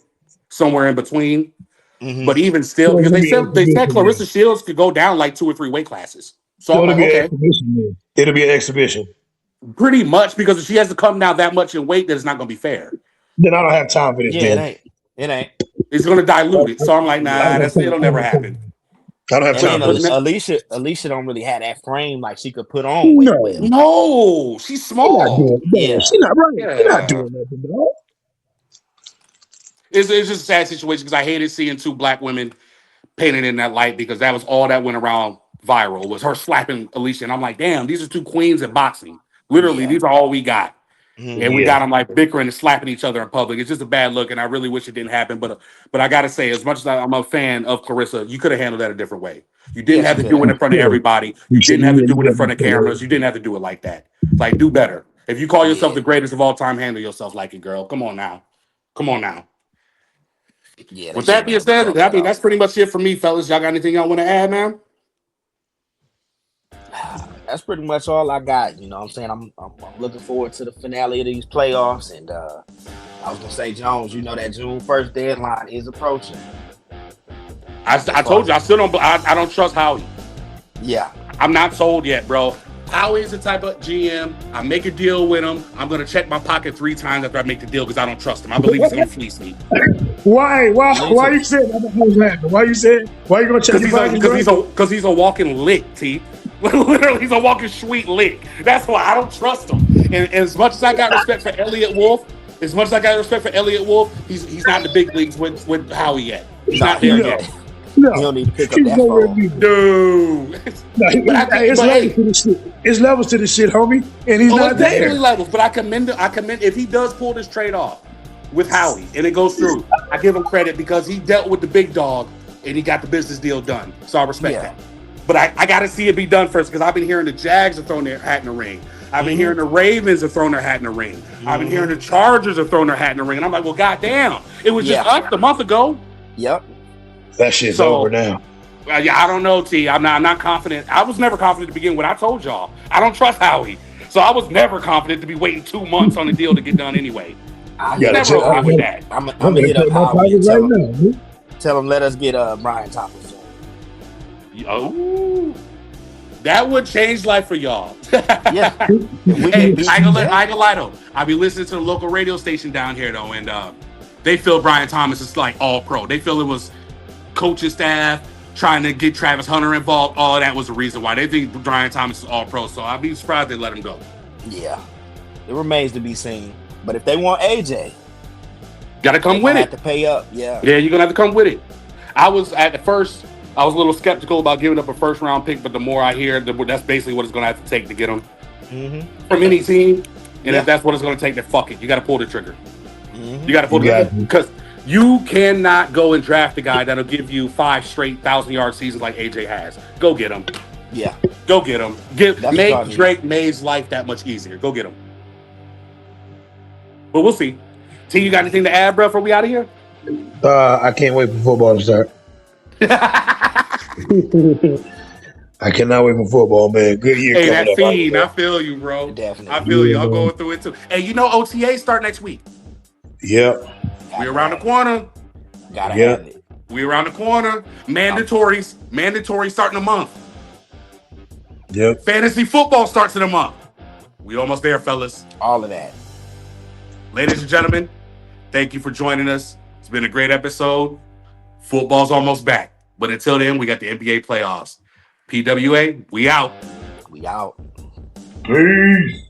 somewhere in between. Mhm. But even still, So it's because gonna be an they said exhibition Clarissa then. Shields could go down like 2 or 3 weight classes. So So I'm it'll like, be an okay, exhibition then. It'll be an exhibition. pretty much because if she has to come down that much in weight, that it's not going to be fair. Then I don't have time for this Yeah, then. it ain't. It's going to I, dilute it. So I'm like, I Yeah. nah, don't have time. it'll never happen. I don't have And time then for this. Alicia don't really have that frame like she could put on weight No, with. No, she's she's not small. doing. No, Yeah. she's not right. She's not Yeah. doing nothing, dog. It's just a sad situation because I hated seeing 2 black women painted in that light because that was all that went around viral was her slapping Alicia. And I'm like, damn, these are 2 queens in boxing. Literally, Yeah. these are all we got. And we Mhm. Yeah. got them like bickering and slapping each other in public. It's just a bad look, and I really wish it didn't happen. But I got to say, as much as I'm a fan of Clarissa, you could have handled that a different way. You didn't Yeah, have she to could do it have. in front of everybody. You You should. didn't have to You do it in let me front of say that. cameras. You didn't have to do it like that. Like, do better. If you call yourself Yeah. the greatest of all time, handle yourself like it, girl. Come on now. Come on now. Yeah, they With that shouldn't being have said, fucked I that mean up. that's pretty much it for me, fellas. Y'all got anything y'all want to add, man? That's pretty much all I got. You know what I'm saying? I'm looking forward to the finale of these playoffs. And I was gonna say, Jones, you know that June 1st deadline is approaching. I told you I still don't. I don't trust Howie. Yeah. I'm not sold yet, bro. Howie is the type of GM. I make a deal with him. I'm gonna check my pocket 3 times after I make the deal because I don't trust him. I believe he's gonna fleece me Why? Why? Me Why too. you saying that? I was laughing. Why you saying? Why you gonna check your pockets, bro? because he's a walking lick, T. Literally, he's a walking sweet lick. That's why I don't trust him. And as much as I got respect for Elliott Wolf, he's not in the big leagues with Howie yet. He's Nah, not there he No, yet. he don't need to pick up he's that nowhere phone. near. Dude. No, But I think, it's but levels hey, to this shit. It's levels to this shit, homie, and he's oh, not it's definitely there. levels. But I commend if he does pull this trade off with Howie and it goes through, I give him credit because he dealt with the big dog and he got the business deal done. So I respect Yeah. that. But I got to see it be done first because I've been hearing the Jags have thrown their hat in the ring. I've been hearing the Ravens have thrown their hat in the ring. I've been hearing the Chargers have thrown their hat in the ring. And I'm like, well, goddamn. It was just Yeah. us a month ago. Yep. That shit's So- over now. Yeah, I don't know, T. I'm not confident. I was never confident to begin with. I told y'all. I don't trust Howie. So I was never confident to be waiting 2 months on the deal to get done anyway. I Yeah, Never check. okay with that. I'm I'm gonna gonna hit up check my Howie and pockets right now. Man. tell him let us get Brian Thomas. Oh, that would change life for y'all. Yeah. Hey, I ain't gonna lie though. I be listening to the local radio station down here though, and they feel Brian Thomas is like all pro. They feel it was coaching staff trying to get Travis Hunter involved. All of that was the reason why they think Brian Thomas is all pro. So I'd be surprised they let him go. Yeah. It remains to be seen. But if they want AJ, Got to come they with gonna it. have to pay up. Yeah. Yeah, you're gonna have to come with it. I was a little skeptical about giving up a first round pick, but the more I hear, that's basically what it's gonna have to take to get him from any team. And Yeah. if that's what it's gonna take, then fuck it. You got to pull the trigger. Mhm. You got to pull the You trigger got to. because you cannot go and draft a guy that'll give you 5 straight 1,000-yard seasons like AJ has. Go get him. Yeah. Go get him. That's what Make y'all need. Drake May's life that much easier. Go get him. But we'll see. T, you got anything to add, bro? Before we out of here? I can't wait for football to start. I cannot wait for football, man. Good year Hey, coming that up out fiend, I there. feel you, bro. I Definitely. feel you. Yeah, I'm man. going through it too. Hey, you know OTA start next week. Yep. We Got to around the have it. corner. Gotta Yep. have it. We around the corner. I'm Mandatory starting a month. Yep. Fantasy football starts in a month. We almost there, fellas. all of that. Ladies and gentlemen, thank you for joining us. It's been a great episode. Football's almost back. But until then, we got the NBA playoffs. PWA, we out. We out. Peace.